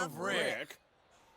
love Rick.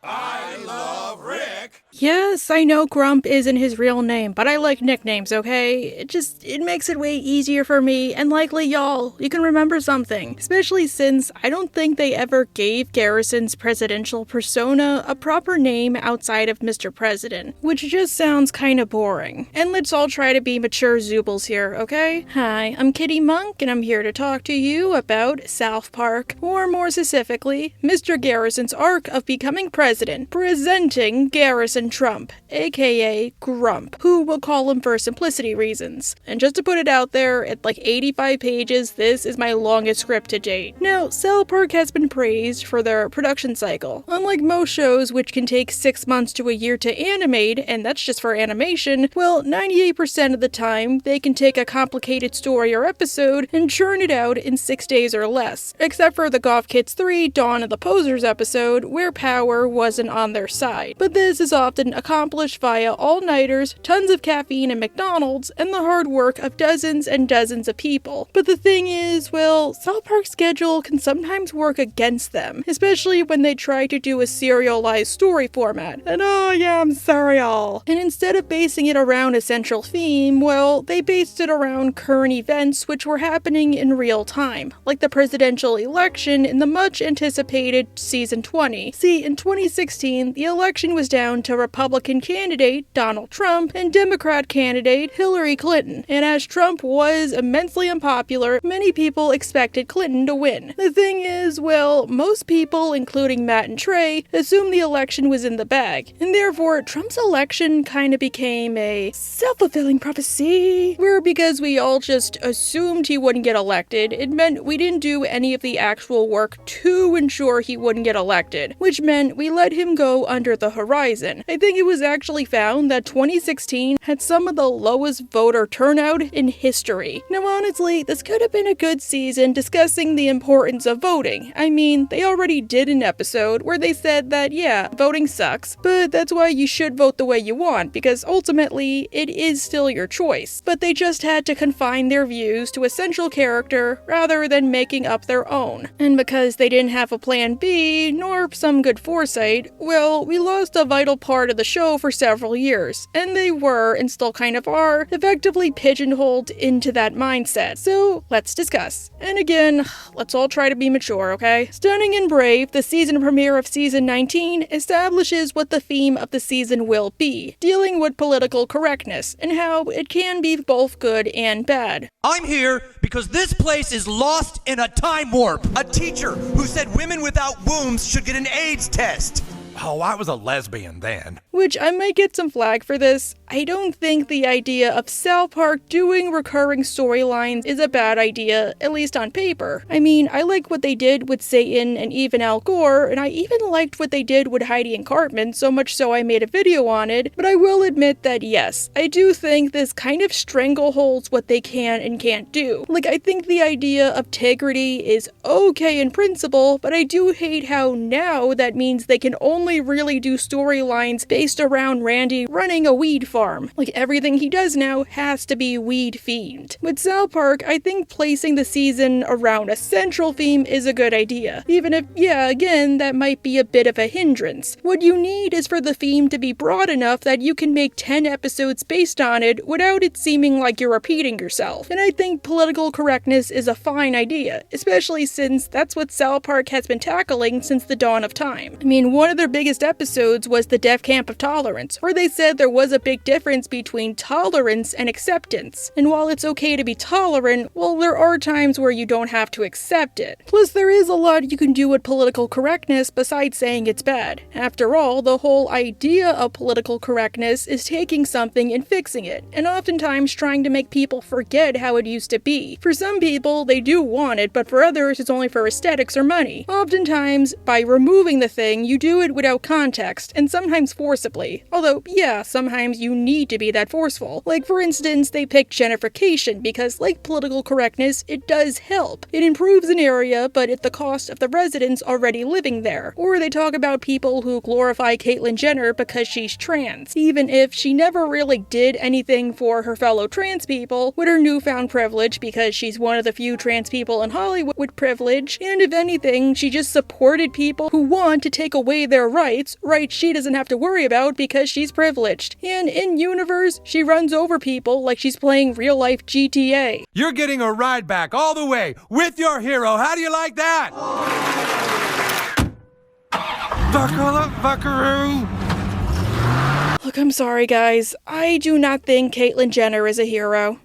I love Rick. Yes, I know Grump isn't his real name, but I like nicknames, okay? It makes it way easier for me, and likely y'all, you can remember something. Especially since I don't think they ever gave Garrison's presidential persona a proper name outside of Mr. President, which just sounds kinda boring. And let's all try to be mature Zoobles here, okay? Hi, I'm Kitty Monk, and I'm here to talk to you about South Park, or more specifically, Mr. Garrison's arc of becoming president, presenting Garrison Trump, aka Grump, who we'll call him for simplicity reasons. And just to put it out there, at like 85 pages, this is my longest script to date. Now, South Park has been praised for their production cycle. Unlike most shows, which can take 6 months to a year to animate, and that's just for animation, well, 98% of the time, they can take a complicated story or episode and churn it out in 6 days or less. Except for the Goth Kids 3 Dawn of the Posers episode, where power wasn't on their side. But this is often accomplished via all-nighters, tons of caffeine and McDonald's, and the hard work of dozens and dozens of people. But the thing is, well, South Park's schedule can sometimes work against them, especially when they try to do a serialized story format. And oh yeah, I'm sorry all. And instead of basing it around a central theme, well, they based it around current events which were happening in real time, like the presidential election in the much anticipated season 20. See, in 2016, the election was down to Republican candidate Donald Trump and Democrat candidate Hillary Clinton, and as Trump was immensely unpopular, many people expected Clinton to win. The thing is, well, most people, including Matt and Trey, assumed the election was in the bag, and therefore Trump's election kinda became a self-fulfilling prophecy, where because we all just assumed he wouldn't get elected, it meant we didn't do any of the actual work to ensure he wouldn't get elected, which meant we let him go under the horizon. I think it was actually found that 2016 had some of the lowest voter turnout in history. Now honestly, this could have been a good season discussing the importance of voting. I mean, they already did an episode where they said that yeah, voting sucks, but that's why you should vote the way you want, because ultimately, it is still your choice. But they just had to confine their views to a central character rather than making up their own. And because they didn't have a plan B, nor some good foresight, well, we lost a vital part of the show for several years, and they were, and still kind of are, effectively pigeonholed into that mindset. So, let's discuss. And again, let's all try to be mature, okay? Stunning and Brave, the season premiere of season 19, establishes what the theme of the season will be, dealing with political correctness, and how it can be both good and bad. I'm here because this place is lost in a time warp. A teacher who said women without wombs should get an AIDS test. Oh, I was a lesbian then. Which I might get some flag for this. I don't think the idea of South Park doing recurring storylines is a bad idea, at least on paper. I mean, I like what they did with Satan and even Al Gore, and I even liked what they did with Heidi and Cartman, so much so I made a video on it, but I will admit that yes, I do think this kind of strangleholds what they can and can't do. Like, I think the idea of integrity is okay in principle, but I do hate how now that means they can only really do storylines based around Randy running a weed farm. Like, everything he does now has to be weed themed. With South Park, I think placing the season around a central theme is a good idea. Even if, yeah, again, that might be a bit of a hindrance. What you need is for the theme to be broad enough that you can make 10 episodes based on it without it seeming like you're repeating yourself. And I think political correctness is a fine idea, especially since that's what South Park has been tackling since the dawn of time. I mean, one of their biggest episodes was the Death Camp of Tolerance, where they said there was a big difference between tolerance and acceptance. And while it's okay to be tolerant, well, there are times where you don't have to accept it. Plus, there is a lot you can do with political correctness besides saying it's bad. After all, the whole idea of political correctness is taking something and fixing it, and oftentimes trying to make people forget how it used to be. For some people, they do want it, but for others, it's only for aesthetics or money. Oftentimes, by removing the thing, you do it without context, and sometimes forcibly. Although, yeah, sometimes you need to be that forceful. Like, for instance, they picked gentrification because, like political correctness, it does help. It improves an area, but at the cost of the residents already living there. Or they talk about people who glorify Caitlyn Jenner because she's trans, even if she never really did anything for her fellow trans people with her newfound privilege because she's one of the few trans people in Hollywood with privilege, and if anything, she just supported people who want to take away their rights she doesn't have to worry about because she's privileged. And in universe, she runs over people like she's playing real-life GTA. You're getting a ride back all the way with your hero. How do you like that? Buckle up, buckaroo! Look, I'm sorry, guys. I do not think Caitlyn Jenner is a hero.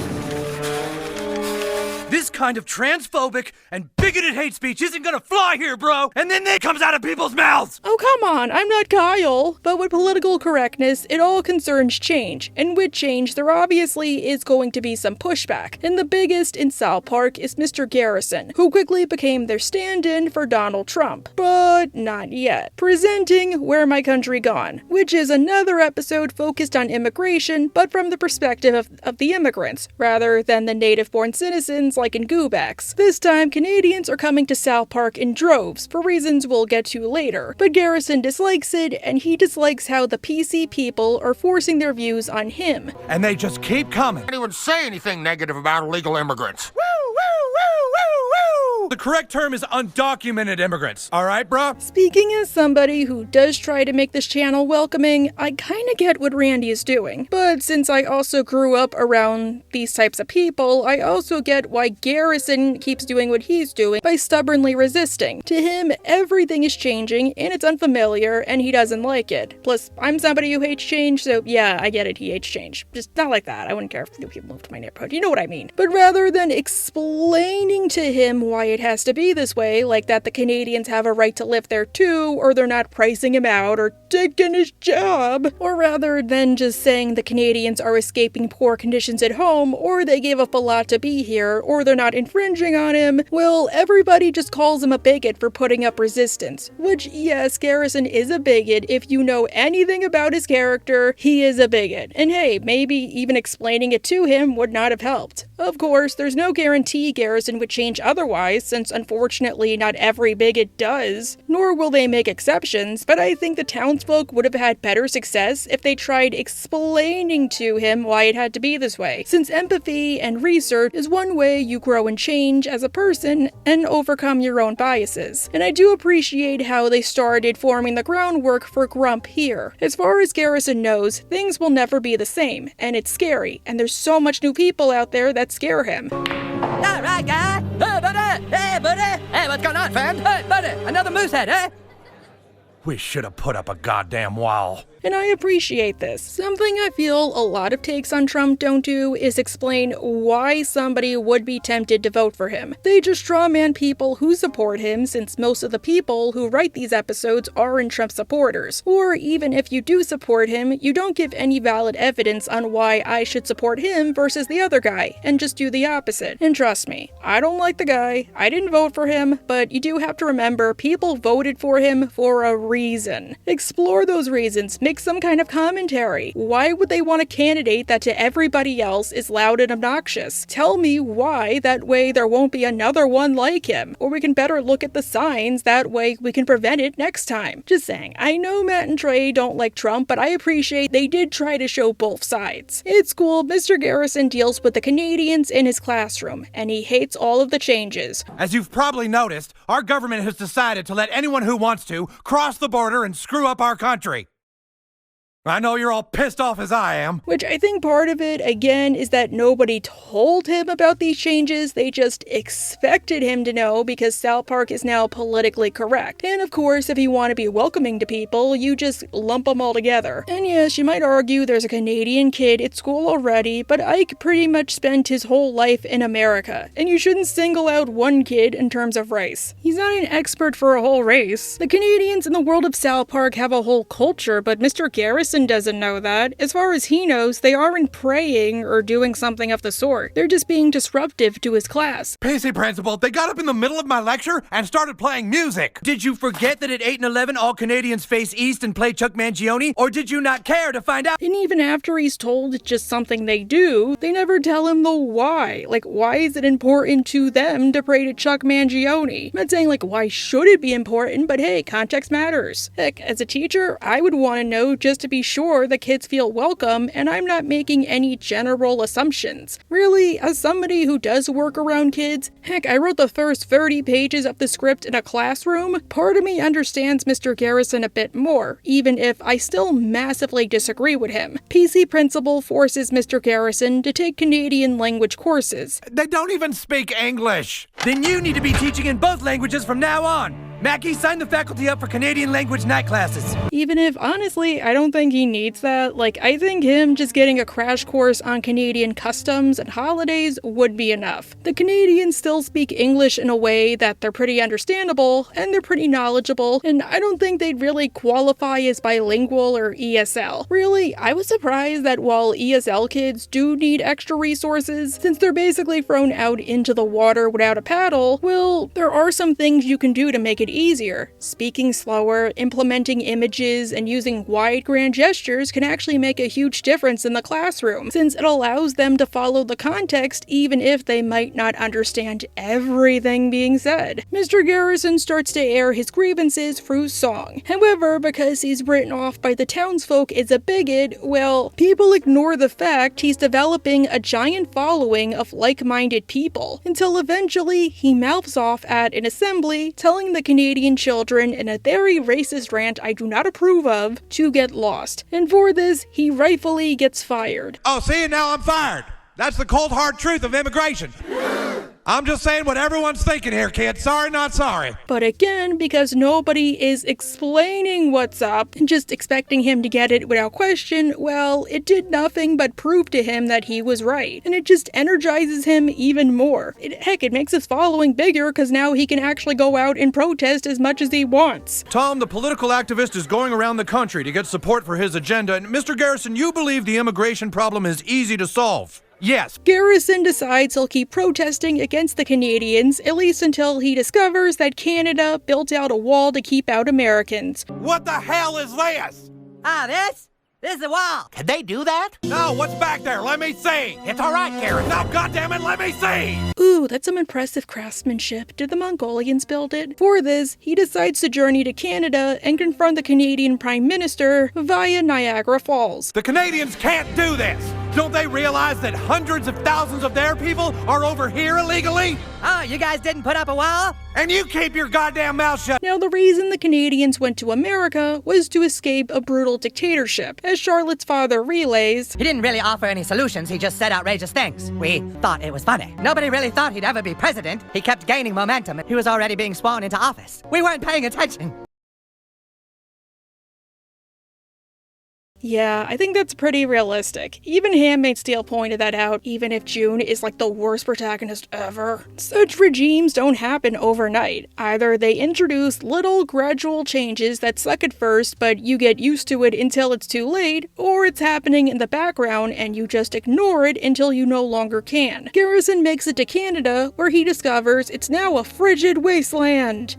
This kind of transphobic and bigoted hate speech isn't gonna fly here, bro! And then it comes out of people's mouths! Oh, come on, I'm not Kyle. But with political correctness, it all concerns change. And with change, there obviously is going to be some pushback. And the biggest in South Park is Mr. Garrison, who quickly became their stand-in for Donald Trump. But not yet. Presenting Where My Country Gone, which is another episode focused on immigration, but from the perspective of the immigrants, rather than the native-born citizens like in Goobex. This time, Canadians are coming to South Park in droves, for reasons we'll get to later. But Garrison dislikes it, and he dislikes how the PC people are forcing their views on him. And they just keep coming. Anyone say anything negative about illegal immigrants? The correct term is undocumented immigrants. All right, bro? Speaking as somebody who does try to make this channel welcoming, I kinda get what Randy is doing. But since I also grew up around these types of people, I also get why Garrison keeps doing what he's doing by stubbornly resisting. To him, everything is changing, and it's unfamiliar, and he doesn't like it. Plus, I'm somebody who hates change, so yeah, I get it, he hates change. Just not like that. I wouldn't care if new people moved to my neighborhood. You know what I mean. But rather than explaining to him why it has to be this way, like that the Canadians have a right to live there too, or they're not pricing him out, or taking his job, or rather than just saying the Canadians are escaping poor conditions at home, or they gave up a lot to be here, or they're not infringing on him, well, everybody just calls him a bigot for putting up resistance. Which, yes, Garrison is a bigot. If you know anything about his character, he is a bigot. And hey, maybe even explaining it to him would not have helped. Of course, there's no guarantee Garrison would change otherwise, since unfortunately not every bigot does, nor will they make exceptions, but I think the townsfolk would have had better success if they tried explaining to him why it had to be this way, since empathy and research is one way you grow and change as a person and overcome your own biases. And I do appreciate how they started forming the groundwork for Grump here. As far as Garrison knows, things will never be the same, and it's scary, and there's so much new people out there that scare him. Alright, guy. Hey, buddy. Hey, buddy. Hey, what's going on, fam? Hey, buddy. Another moose head, eh? We should have put up a goddamn wall. And I appreciate this. Something I feel a lot of takes on Trump don't do is explain why somebody would be tempted to vote for him. They just strawman people who support him, since most of the people who write these episodes aren't Trump supporters. Or even if you do support him, you don't give any valid evidence on why I should support him versus the other guy, and just do the opposite. And trust me, I don't like the guy, I didn't vote for him, but you do have to remember people voted for him for a reason. Explore those reasons, make some kind of commentary. Why would they want a candidate that to everybody else is loud and obnoxious? Tell me why, that way there won't be another one like him. Or we can better look at the signs, that way we can prevent it next time. Just saying, I know Matt and Trey don't like Trump, but I appreciate they did try to show both sides. It's cool, Mr. Garrison deals with the Canadians in his classroom, and he hates all of the changes. As you've probably noticed, our government has decided to let anyone who wants to cross the border and screw up our country. I know you're all pissed off as I am. Which I think part of it, again, is that nobody told him about these changes. They just expected him to know because South Park is now politically correct. And of course, if you want to be welcoming to people, you just lump them all together. And yes, you might argue there's a Canadian kid at school already, but Ike pretty much spent his whole life in America. And you shouldn't single out one kid in terms of race. He's not an expert for a whole race. The Canadians in the world of South Park have a whole culture, but Mr. Garrison Garrison doesn't know that. As far as he knows, they aren't praying or doing something of the sort. They're just being disruptive to his class. PC Principal, they got up in the middle of my lecture and started playing music. Did you forget that at 8 and 11 all Canadians face east and play Chuck Mangione? Or did you not care to find out? And even after he's told it's just something they do, they never tell him the why. Like, why is it important to them to pray to Chuck Mangione? I'm not saying, like, why should it be important, but hey, context matters. Heck, as a teacher, I would want to know just to be sure the kids feel welcome, and I'm not making any general assumptions. Really, as somebody who does work around kids, heck, I wrote the first 30 pages of the script in a classroom, part of me understands Mr. Garrison a bit more, even if I still massively disagree with him. PC Principal forces Mr. Garrison to take Canadian language courses. They don't even speak English. Then you need to be teaching in both languages from now on. Mackie, sign the faculty up for Canadian language night classes. Even if, honestly, I don't think he needs that. Like, I think him just getting a crash course on Canadian customs and holidays would be enough. The Canadians still speak English in a way that they're pretty understandable, and they're pretty knowledgeable, and I don't think they'd really qualify as bilingual or ESL. Really, I was surprised that while ESL kids do need extra resources, since they're basically thrown out into the water without a paddle, well, there are some things you can do to make it easier. Speaking slower, implementing images, and using wide grand gestures can actually make a huge difference in the classroom, since it allows them to follow the context even if they might not understand everything being said. Mr. Garrison starts to air his grievances through song. However, because he's written off by the townsfolk as a bigot, well, people ignore the fact he's developing a giant following of like-minded people, until eventually he mouths off at an assembly telling the Canadian children in a very racist rant I do not approve of to get lost. And for this, he rightfully gets fired. Oh, see, now I'm fired. That's the cold hard truth of immigration. I'm just saying what everyone's thinking here, kid. Sorry, not sorry. But again, because nobody is explaining what's up and just expecting him to get it without question, well, it did nothing but prove to him that he was right. And it just energizes him even more. Heck, it makes his following bigger because now he can actually go out and protest as much as he wants. Tom, the political activist, is going around the country to get support for his agenda. And Mr. Garrison, you believe the immigration problem is easy to solve. Yes. Garrison decides he'll keep protesting against the Canadians, at least until he discovers that Canada built out a wall to keep out Americans. What the hell is this? This is the wall. Can they do that? No, what's back there? Let me see. It's all right, Garrison. No, goddammit, let me see. Ooh, that's some impressive craftsmanship. Did the Mongolians build it? For this, he decides to journey to Canada and confront the Canadian Prime Minister via Niagara Falls. The Canadians can't do this. Don't they realize that hundreds of thousands of their people are over here illegally? Oh, you guys didn't put up a wall? And you keep your goddamn mouth shut. Now, the reason the Canadians went to America was to escape a brutal dictatorship. As Charlotte's father relays, He didn't really offer any solutions, he just said outrageous things. We thought it was funny. Nobody really thought he'd ever be president. He kept gaining momentum and he was already being sworn into office. We weren't paying attention. yeah, I think that's pretty realistic. Even HandmaidStale pointed that out, even if June is like the worst protagonist ever. Such regimes don't happen overnight. Either they introduce little gradual changes that suck at first, but you get used to it until it's too late, or it's happening in the background and you just ignore it until you no longer can. Garrison makes it to Canada, where he discovers it's now a frigid wasteland.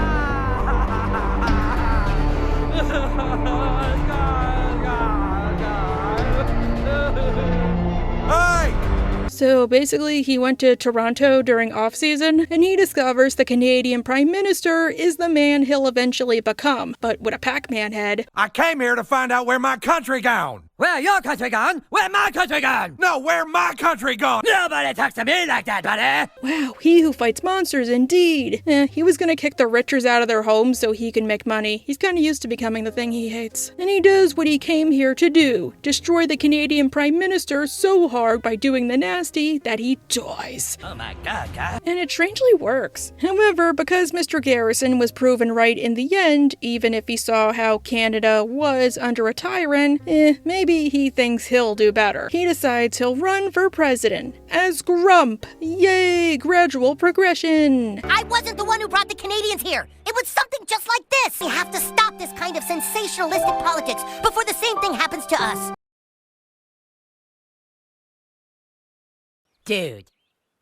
So basically, he went to Toronto during off-season, and he discovers the Canadian Prime Minister is the man he'll eventually become, but with a Pac-Man head. I came here to find out where my country gone. Where your country gone? Where my country gone? No, where my country gone. Nobody talks to me like that, buddy. Wow, he who fights monsters indeed. He was gonna kick the Richards out of their homes so he can make money. He's kinda used to becoming the thing he hates. And he does what he came here to do, destroy the Canadian Prime Minister so hard by doing the nasty that he dies. Oh my god, guy. And it strangely works. However, because Mr. Garrison was proven right in the end, even if he saw how Canada was under a tyrant, maybe he thinks he'll do better. He decides he'll run for president as Grump. Yay, gradual progression. I wasn't the one who brought the Canadians here. It was something just like this. We have to stop this kind of sensationalistic politics before the same thing happens to us. Dude.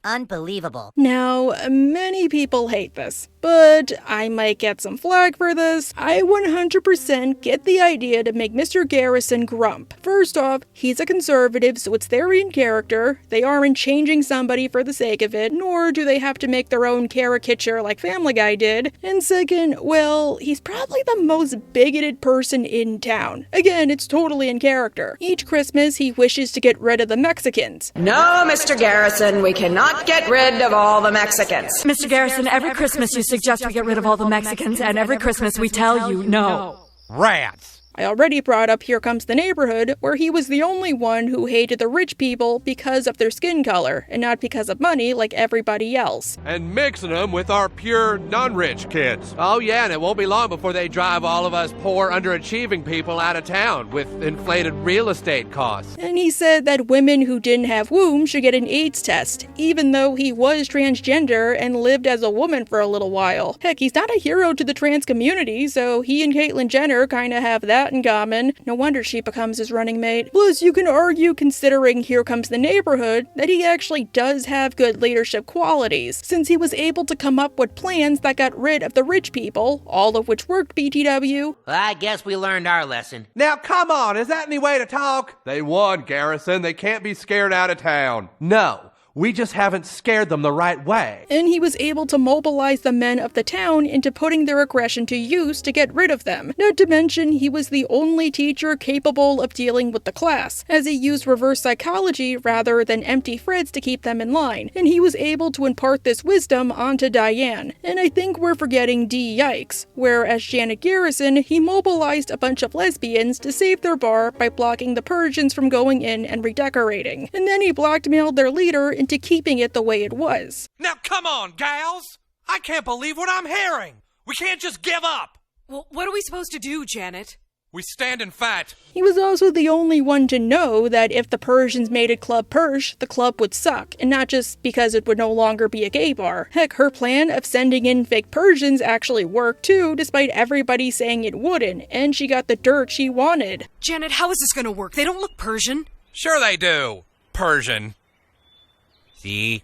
Unbelievable. Now, many people hate this, but I might get some flack for this. I 100% get the idea to make Mr. Garrison Grump. First off, he's a conservative, so it's very in character. They aren't changing somebody for the sake of it, nor do they have to make their own caricature like Family Guy did. And second, well, he's probably the most bigoted person in town. Again, it's totally in character. Each Christmas, he wishes to get rid of the Mexicans. No, Mr. Garrison, we cannot get rid of all the Mexicans. Mr. Garrison, every Christmas you suggest we get rid of all the Mexicans, and every Christmas we tell you no. Rats. I already brought up Here Comes the Neighborhood, where he was the only one who hated the rich people because of their skin color, and not because of money like everybody else. And mixing them with our pure, non-rich kids. Oh yeah, and it won't be long before they drive all of us poor, underachieving people out of town with inflated real estate costs. And he said that women who didn't have wombs should get an AIDS test, even though he was transgender and lived as a woman for a little while. Heck, he's not a hero to the trans community, so he and Caitlyn Jenner kinda have that in common. No wonder she becomes his running mate. Plus, you can argue, considering Here Comes the Neighborhood, that he actually does have good leadership qualities, since he was able to come up with plans that got rid of the rich people, all of which worked, BTW. Well, I guess we learned our lesson. Now come on, is that any way to talk? They won, Garrison. They can't be scared out of town. No. We just haven't scared them the right way. And he was able to mobilize the men of the town into putting their aggression to use to get rid of them. Not to mention, he was the only teacher capable of dealing with the class, as he used reverse psychology rather than empty threats to keep them in line. And he was able to impart this wisdom onto Diane. And I think we're forgetting D. Yikes, where as Janet Garrison, he mobilized a bunch of lesbians to save their bar by blocking the Persians from going in and redecorating. And then he blackmailed their leader into keeping it the way it was. Now come on, gals! I can't believe what I'm hearing! We can't just give up! Well, what are we supposed to do, Janet? We stand and fight. He was also the only one to know that if the Persians made it Club Persh, the club would suck, and not just because it would no longer be a gay bar. Heck, her plan of sending in fake Persians actually worked too, despite everybody saying it wouldn't, and she got the dirt she wanted. Janet, how is this gonna work? They don't look Persian. Sure they do. Persian. See?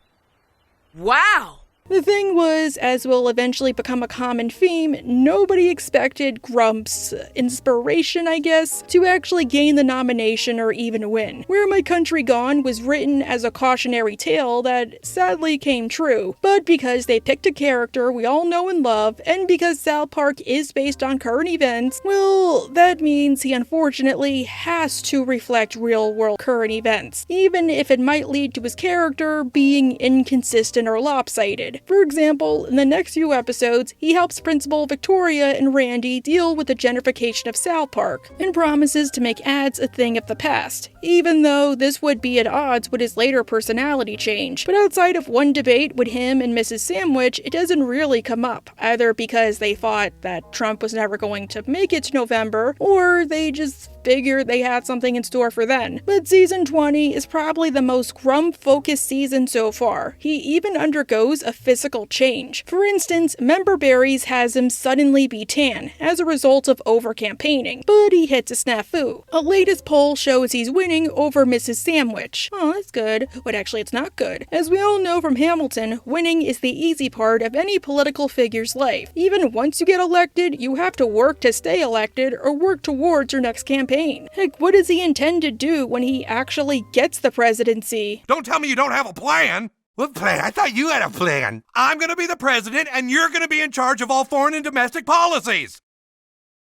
Wow! The thing was, as will eventually become a common theme, nobody expected Grump's inspiration, I guess, to actually gain the nomination or even win. Where My Country Gone was written as a cautionary tale that sadly came true, but because they picked a character we all know and love, and because South Park is based on current events, well, that means he unfortunately has to reflect real-world current events, even if it might lead to his character being inconsistent or lopsided. For example, in the next few episodes, he helps Principal Victoria and Randy deal with the gentrification of South Park, and promises to make ads a thing of the past, even though this would be at odds with his later personality change. But outside of one debate with him and Mrs. Sandwich, it doesn't really come up, either because they thought that Trump was never going to make it to November, or they just figured they had something in store for then. But season 20 is probably the most Grump-focused season so far. He even undergoes a physical change. For instance, Member Berries has him suddenly be tan as a result of over-campaigning, but he hits a snafu. A latest poll shows he's winning over Mrs. Sandwich. Oh, that's good. But actually, it's not good. As we all know from Hamilton, winning is the easy part of any political figure's life. Even once you get elected, you have to work to stay elected or work towards your next campaign. Heck, what does he intend to do when he actually gets the presidency? Don't tell me you don't have a plan! What plan? I thought you had a plan. I'm gonna be the president, and you're gonna be in charge of all foreign and domestic policies!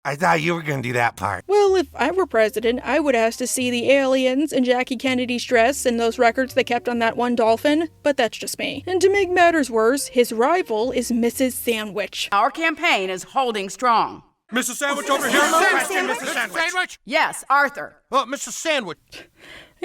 I thought you were gonna do that part. Well, if I were president, I would ask to see the aliens and Jackie Kennedy's dress and those records they kept on that one dolphin, but that's just me. And to make matters worse, his rival is Mrs. Sandwich. Our campaign is holding strong. Mrs. Sandwich over here. Mrs. Sandwich. Yes, Arthur. Well, Mrs. Sandwich.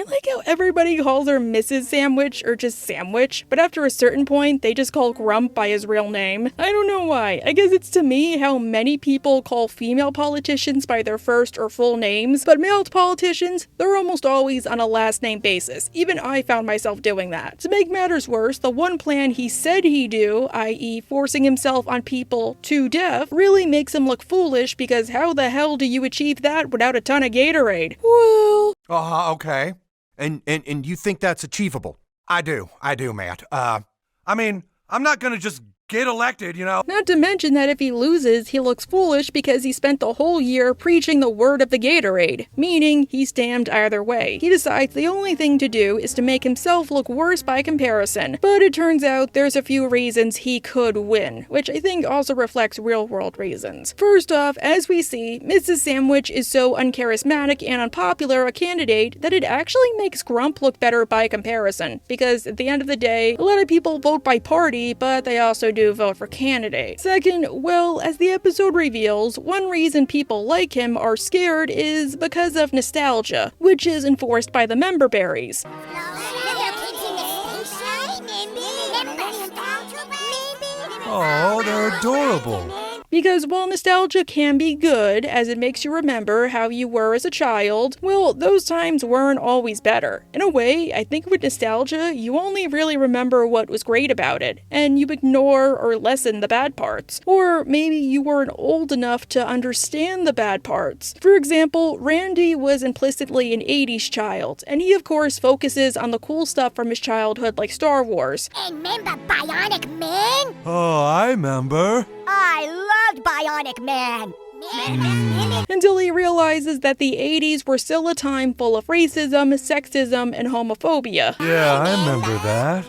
I like how everybody calls her Mrs. Sandwich or just Sandwich, but after a certain point, they just call Grump by his real name. I don't know why. I guess it's to me how many people call female politicians by their first or full names, but male politicians, they're almost always on a last name basis. Even I found myself doing that. To make matters worse, the one plan he said he'd do, i.e. forcing himself on people to death, really makes him look foolish because how the hell do you achieve that without a ton of Gatorade? Well... Okay. And you think that's achievable? I do, Matt. I mean, I'm not gonna just get elected, you know. Not to mention that if he loses, he looks foolish because he spent the whole year preaching the word of the Gatorade, meaning he's damned either way. He decides the only thing to do is to make himself look worse by comparison, but it turns out there's a few reasons he could win, which I think also reflects real-world reasons. First off, as we see, Mrs. Sandwich is so uncharismatic and unpopular a candidate that it actually makes Grump look better by comparison, because at the end of the day, a lot of people vote by party, but they also do vote for candidate. Second, well, as the episode reveals, one reason people like him are scared is because of nostalgia, which is enforced by the member berries. Oh, they're adorable. Because while nostalgia can be good, as it makes you remember how you were as a child, well, those times weren't always better. In a way, I think with nostalgia, you only really remember what was great about it, and you ignore or lessen the bad parts. Or maybe you weren't old enough to understand the bad parts. For example, Randy was implicitly an 80s child, and he of course focuses on the cool stuff from his childhood like Star Wars. And remember Bionic Man? Oh, I remember. I loved Bionic Man. Until he realizes that the 80s were still a time full of racism, sexism, and homophobia. Yeah, I remember that.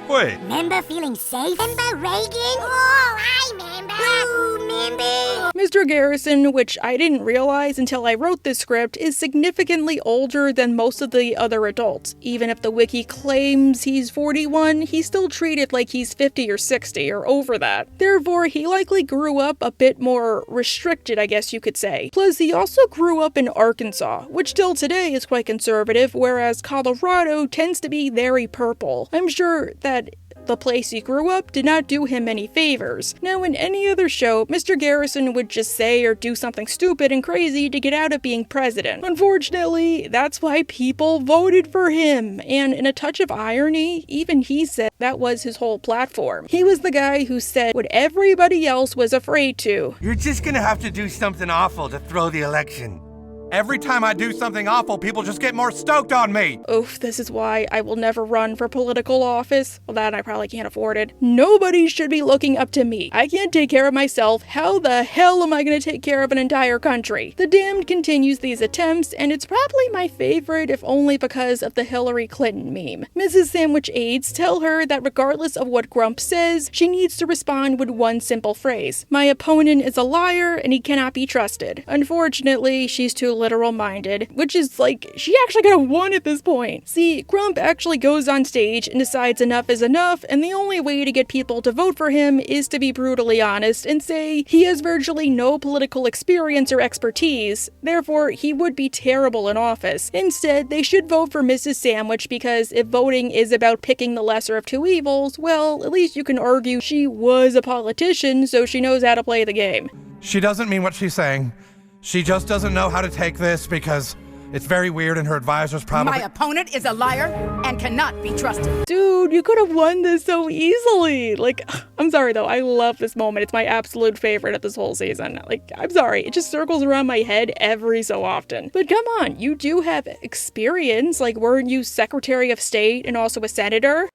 Wait. Remember feeling safe? Remember Reagan? Oh, I remember. Ooh, remember? Mr. Garrison, which I didn't realize until I wrote this script, is significantly older than most of the other adults. Even if the wiki claims he's 41, he's still treated like he's 50 or 60 or over that. Therefore, he likely grew up a bit more restricted, I guess you could say. Plus, he also grew up in Arkansas, which still today is quite conservative, whereas Colorado tends to be very purple. I'm sure that the place he grew up did not do him any favors. Now, in any other show, Mr. Garrison would just say or do something stupid and crazy to get out of being president. Unfortunately, that's why people voted for him, and in a touch of irony, even he said that was his whole platform. He was the guy who said what everybody else was afraid to. You're just gonna have to do something awful to throw the election. Every time I do something awful, people just get more stoked on me. Oof, this is why I will never run for political office. Well, that I probably can't afford it. Nobody should be looking up to me. I can't take care of myself. How the hell am I going to take care of an entire country? The Damned continues these attempts, and it's probably my favorite, if only because of the Hillary Clinton meme. Mrs. Sandwich aides tell her that regardless of what Grump says, she needs to respond with one simple phrase. My opponent is a liar, and he cannot be trusted. Unfortunately, she's too literal-minded, which is like, she actually could have won at this point. See, Grump actually goes on stage and decides enough is enough, and the only way to get people to vote for him is to be brutally honest and say he has virtually no political experience or expertise, therefore he would be terrible in office. Instead, they should vote for Mrs. Sandwich because if voting is about picking the lesser of two evils, well, at least you can argue she was a politician, so she knows how to play the game. She doesn't mean what she's saying. She just doesn't know how to take this because it's very weird and her advisors probably— My opponent is a liar and cannot be trusted. Dude, you could have won this so easily. Like, I'm sorry though, I love this moment. It's my absolute favorite of this whole season. Like, I'm sorry, it just circles around my head every so often. But come on, you do have experience. Like, weren't you Secretary of State and also a senator?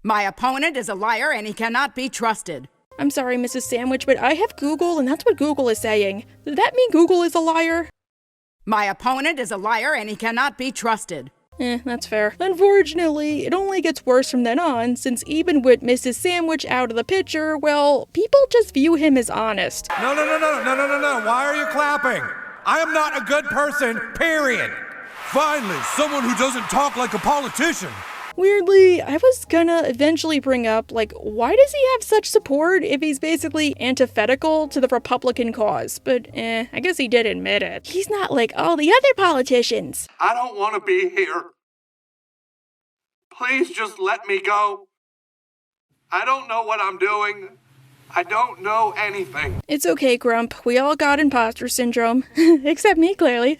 My opponent is a liar and he cannot be trusted. I'm sorry, Mrs. Sandwich, but I have Google, and that's what Google is saying. Does that mean Google is a liar? My opponent is a liar and he cannot be trusted. That's fair. Unfortunately, it only gets worse from then on, since even with Mrs. Sandwich out of the picture, well, people just view him as honest. No. Why are you clapping? I am not a good person, period. Finally, someone who doesn't talk like a politician. Weirdly, I was gonna eventually bring up, like, why does he have such support if he's basically antithetical to the Republican cause? But, I guess he did admit it. He's not like all the other politicians. I don't want to be here Please just let me go. I don't know what I'm doing. I don't know anything. It's okay, Grump. We all got imposter syndrome. Except me, clearly.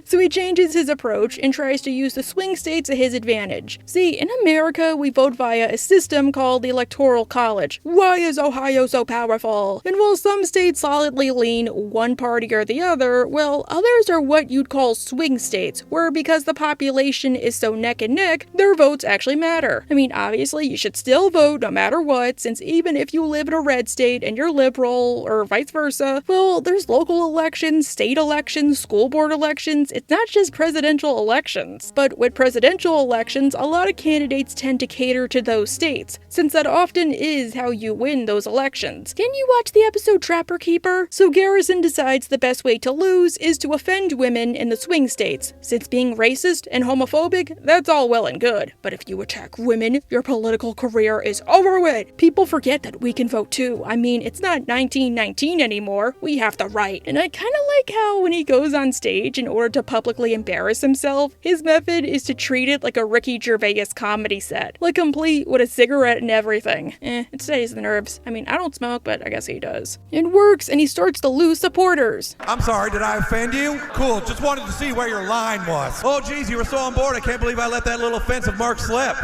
So he changes his approach and tries to use the swing states to his advantage. See, in America, we vote via a system called the Electoral College. Why is Ohio so powerful? And while some states solidly lean one party or the other, well, others are what you'd call swing states, where because the population is so neck and neck, their votes actually matter. I mean, obviously, you should still vote no matter what, since even if you live in a red state and you're liberal, or vice versa, well, there's local elections, state elections, school board elections. It's not just presidential elections. But with presidential elections, a lot of candidates tend to cater to those states, since that often is how you win those elections. Didn't you watch the episode Trapper Keeper? So Garrison decides the best way to lose is to offend women in the swing states, since being racist and homophobic, that's all well and good. But if you attack women, your political career is over with. People forget that we can vote too. I mean, it's not 1919 anymore. We have the right. And I kind of like how when he goes on stage in order to publicly embarrass himself, his method is to treat it like a Ricky Gervais comedy set. Like complete with a cigarette and everything. It steadies the nerves. I mean, I don't smoke, but I guess he does. It works, and he starts to lose supporters. I'm sorry, did I offend you? Cool, just wanted to see where your line was. Oh, geez, you were so on board. I can't believe I let that little offensive mark slip.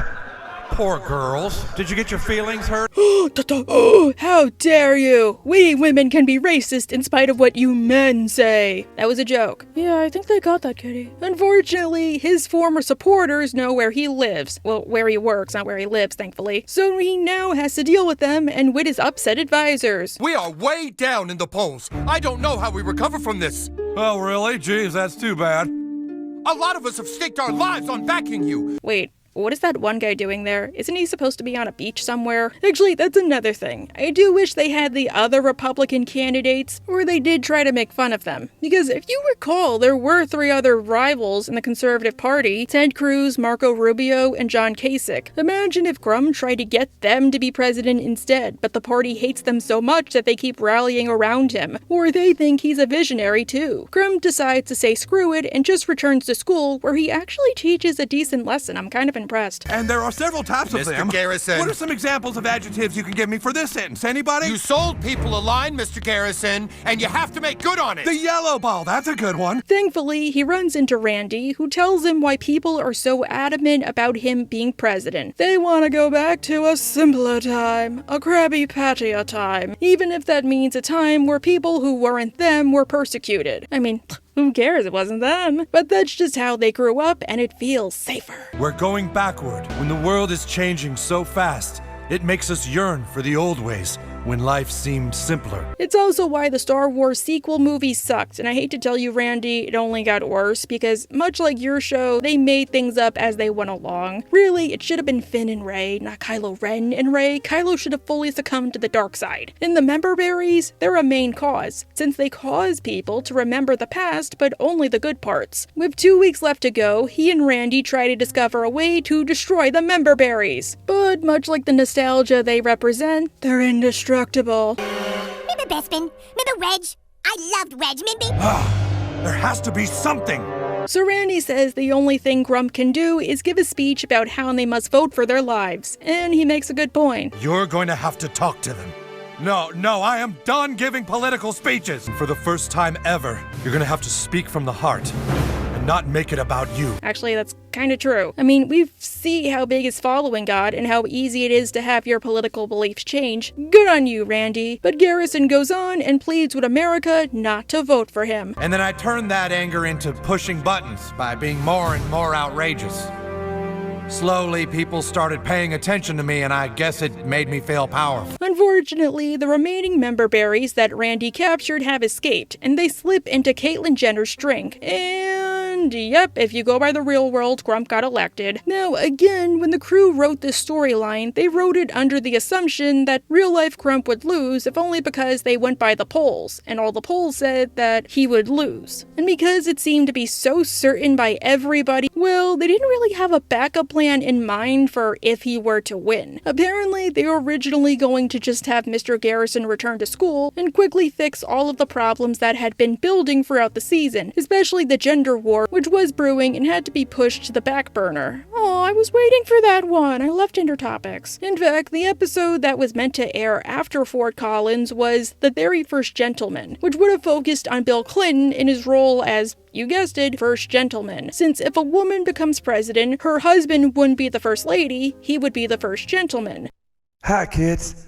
Poor girls. Did you get your feelings hurt? Oh, how dare you! We women can be racist in spite of what you men say. That was a joke. Yeah, I think they got that, Kitty. Unfortunately, his former supporters know where he lives. Well, where he works, not where he lives, thankfully. So he now has to deal with them and with his upset advisors. We are way down in the polls. I don't know how we recover from this. Oh, really? Geez, that's too bad. A lot of us have staked our lives on backing you. Wait. What is that one guy doing there? Isn't he supposed to be on a beach somewhere? Actually, that's another thing. I do wish they had the other Republican candidates, or they did try to make fun of them. Because if you recall, there were 3 other rivals in the Conservative Party: Ted Cruz, Marco Rubio, and John Kasich. Imagine if Grump tried to get them to be president instead, but the party hates them so much that they keep rallying around him. Or they think he's a visionary too. Grump decides to say screw it and just returns to school, where he actually teaches a decent lesson. I'm kind of impressed. And there are several types of them. Mr. Garrison. What are some examples of adjectives you can give me for this sentence? Anybody? You sold people a line, Mr. Garrison, and you have to make good on it. The yellow ball, that's a good one. Thankfully, he runs into Randy, who tells him why people are so adamant about him being president. They want to go back to a simpler time, a Krabby Patty time, even if that means a time where people who weren't them were persecuted. I mean, who cares? It wasn't them. But that's just how they grew up, and it feels safer. We're going backward. When the world is changing so fast, it makes us yearn for the old ways, when life seemed simpler. It's also why the Star Wars sequel movies sucked, and I hate to tell you, Randy, it only got worse, because much like your show, they made things up as they went along. Really, it should have been Finn and Rey, not Kylo Ren and Rey. Kylo should have fully succumbed to the dark side. And the member berries, they're a main cause, since they cause people to remember the past, but only the good parts. With 2 weeks left to go, he and Randy try to discover a way to destroy the member berries. But much like the nostalgia they represent, they're indestructible. Remember Bespin? Remember Reg? I loved Reg, remember? There has to be something. So Randy says the only thing Grump can do is give a speech about how they must vote for their lives. And he makes a good point. You're going to have to talk to them. No, I am done giving political speeches. For the first time ever, you're going to have to speak from the heart and not make it about you. Actually, that's kind of true. I mean, we see how big his following got and how easy it is to have your political beliefs change. Good on you, Randy. But Garrison goes on and pleads with America not to vote for him. And then I turned that anger into pushing buttons by being more and more outrageous. Slowly, people started paying attention to me, and I guess it made me feel powerful. Unfortunately, the remaining member berries that Randy captured have escaped, and they slip into Caitlyn Jenner's drink. And yep, if you go by the real world, Grump got elected. Now, again, when the crew wrote this storyline, they wrote it under the assumption that real-life Grump would lose, if only because they went by the polls, and all the polls said that he would lose. And because it seemed to be so certain by everybody, well, they didn't really have a backup plan in mind for if he were to win. Apparently, they were originally going to just have Mr. Garrison return to school and quickly fix all of the problems that had been building throughout the season, especially the gender war War, which was brewing and had to be pushed to the back burner. Oh, I was waiting for that one. I love Tinder topics. In fact, the episode that was meant to air after Fort Collins was The Very First Gentleman, which would have focused on Bill Clinton in his role as, you guessed it, first gentleman. Since if a woman becomes president, her husband wouldn't be the first lady, he would be the first gentleman. Hi, kids.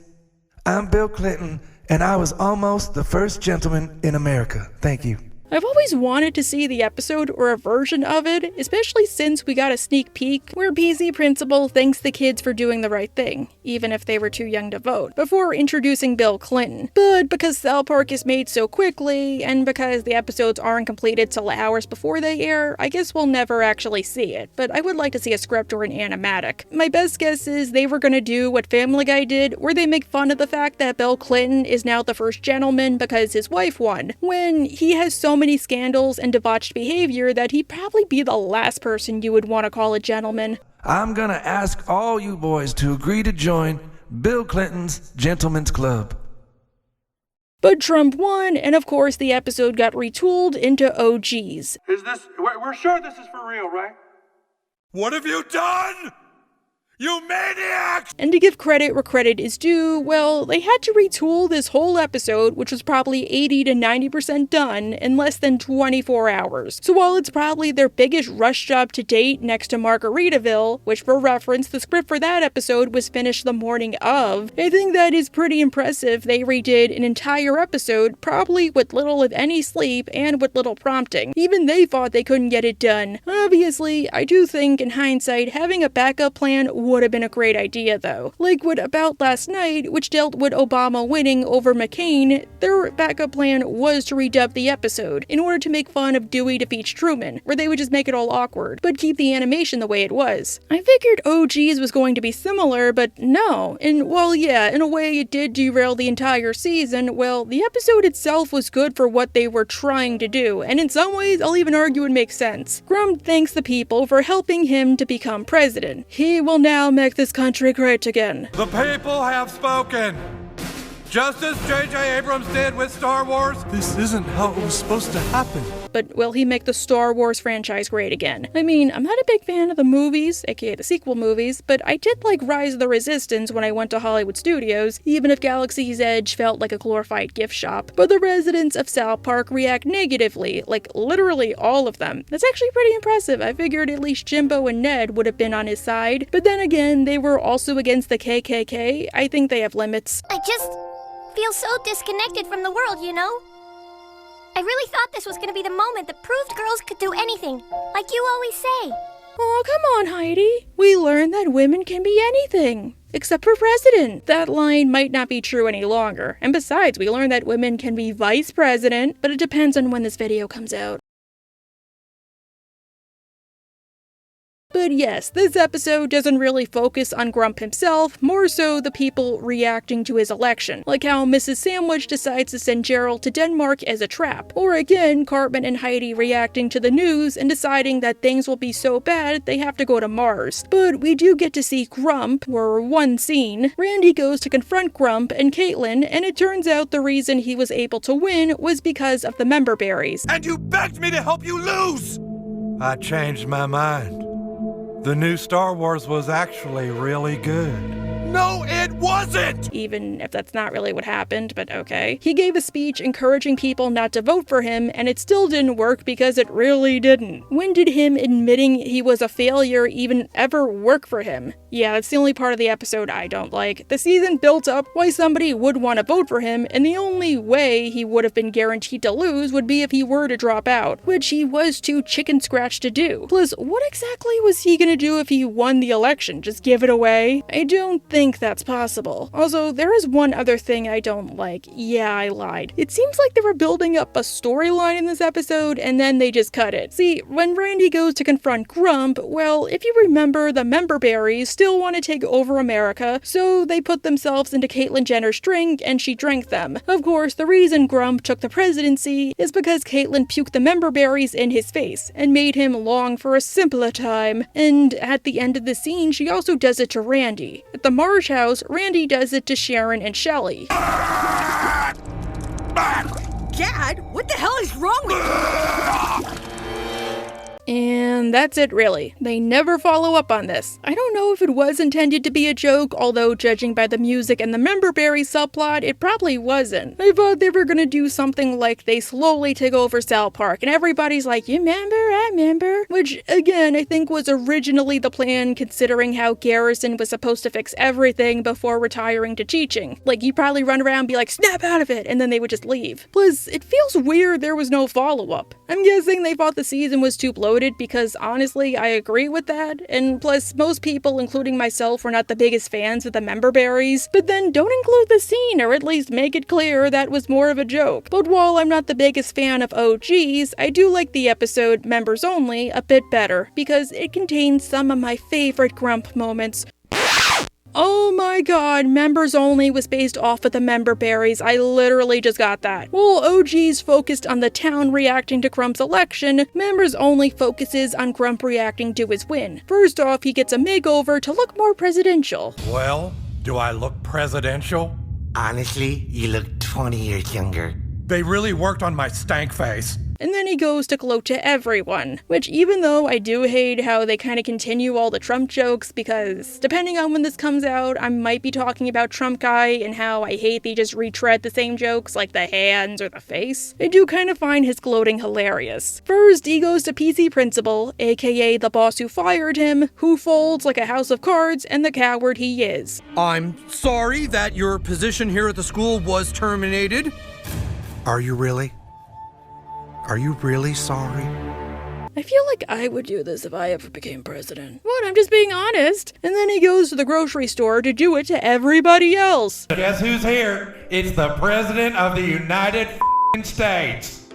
I'm Bill Clinton, and I was almost the first gentleman in America. Thank you. I've always wanted to see the episode or a version of it, especially since we got a sneak peek where PC Principal thanks the kids for doing the right thing, even if they were too young to vote, before introducing Bill Clinton. But because South Park is made so quickly, and because the episodes aren't completed till hours before they air, I guess we'll never actually see it, but I would like to see a script or an animatic. My best guess is they were gonna do what Family Guy did, where they make fun of the fact that Bill Clinton is now the first gentleman because his wife won, when he has so many scandals and debauched behavior that he'd probably be the last person you would want to call a gentleman. I'm gonna ask all you boys to agree to join Bill Clinton's Gentlemen's Club. But Trump won, and of course the episode got retooled into OGs. We're sure this is for real, right? What have you done? You maniacs! And to give credit where credit is due, well, they had to retool this whole episode, which was probably 80 to 90% done, in less than 24 hours. So while it's probably their biggest rush job to date next to Margaritaville, which for reference, the script for that episode was finished the morning of, I think that is pretty impressive. They redid an entire episode, probably with little if any sleep and with little prompting. Even they thought they couldn't get it done. Obviously, I do think in hindsight, having a backup plan would have been a great idea though. Like what About Last Night, which dealt with Obama winning over McCain, their backup plan was to redub the episode in order to make fun of Dewey defeats Truman, where they would just make it all awkward, but keep the animation the way it was. I figured OGs was going to be similar, but no. And while yeah, in a way it did derail the entire season, well, the episode itself was good for what they were trying to do, and in some ways I'll even argue it makes sense. Grump thanks the people for helping him to become president. He will now make this country great again. The people have spoken. Just as J.J. Abrams did with Star Wars. This isn't how it was supposed to happen. But will he make the Star Wars franchise great again? I mean, I'm not a big fan of the movies, aka the sequel movies, but I did like Rise of the Resistance when I went to Hollywood Studios, even if Galaxy's Edge felt like a glorified gift shop. But the residents of South Park react negatively, like literally all of them. That's actually pretty impressive. I figured at least Jimbo and Ned would have been on his side. But then again, they were also against the KKK. I think they have limits. I just feel so disconnected from the world, you know? I really thought this was going to be the moment that proved girls could do anything, like you always say. Oh, come on, Heidi. We learned that women can be anything, except for president. That line might not be true any longer. And besides, we learned that women can be vice president, but it depends on when this video comes out. But yes, this episode doesn't really focus on Grump himself, more so the people reacting to his election, like how Mrs. Sandwich decides to send Gerald to Denmark as a trap, or again, Cartman and Heidi reacting to the news and deciding that things will be so bad they have to go to Mars. But we do get to see Grump, or one scene. Randy goes to confront Grump and Caitlin, and it turns out the reason he was able to win was because of the member berries. And you begged me to help you lose! I changed my mind. The new Star Wars was actually really good. No, it wasn't! Even if that's not really what happened, but okay. He gave a speech encouraging people not to vote for him, and it still didn't work because it really didn't. When did him admitting he was a failure even ever work for him? Yeah, that's the only part of the episode I don't like. The season built up why somebody would want to vote for him, and the only way he would have been guaranteed to lose would be if he were to drop out, which he was too chicken scratch to do. Plus, what exactly was he gonna do if he won the election? Just give it away? I don't think that's possible. Also, there is one other thing I don't like. Yeah, I lied. It seems like they were building up a storyline in this episode and then they just cut it. See, when Randy goes to confront Grump, well, if you remember, the member berries still want to take over America, so they put themselves into Caitlyn Jenner's drink and she drank them. Of course, the reason Grump took the presidency is because Caitlyn puked the member berries in his face and made him long for a simpler time. And at the end of the scene, she also does it to Randy. At the Marsh house, Randy does it to Sharon and Shelley. Dad, what the hell is wrong with you? And that's it really. They never follow up on this. I don't know if it was intended to be a joke, although judging by the music and the Memberberry subplot, it probably wasn't. I thought they were gonna do something like they slowly take over South Park and everybody's like, you remember, I remember, which again I think was originally the plan considering how Garrison was supposed to fix everything before retiring to teaching. Like, you'd probably run around and be like, snap out of it, and then they would just leave. Plus, it feels weird there was no follow-up. I'm guessing they thought the season was too bloated because honestly, I agree with that, and plus, most people, including myself, were not the biggest fans of the Memberberries, but then don't include the scene or at least make it clear that was more of a joke. But while I'm not the biggest fan of OGs, I do like the episode Members Only a bit better because it contains some of my favorite Grump moments. Oh my god, Members Only was based off of the Memberberries. I literally just got that. While OGs focused on the town reacting to Grump's election, Members Only focuses on Grump reacting to his win. First off, he gets a makeover to look more presidential. Well, do I look presidential? Honestly, you look 20 years younger. They really worked on my stank face. And then he goes to gloat to everyone, which even though I do hate how they kind of continue all the Trump jokes because depending on when this comes out, I might be talking about Trump Guy and how I hate they just retread the same jokes like the hands or the face, I do kind of find his gloating hilarious. First, he goes to PC Principal, aka the boss who fired him, who folds like a house of cards and the coward he is. I'm sorry that your position here at the school was terminated. Are you really? Are you really sorry? I feel like I would do this if I ever became president. What? I'm just being honest. And then he goes to the grocery store to do it to everybody else. Guess who's here? It's the President of the United States.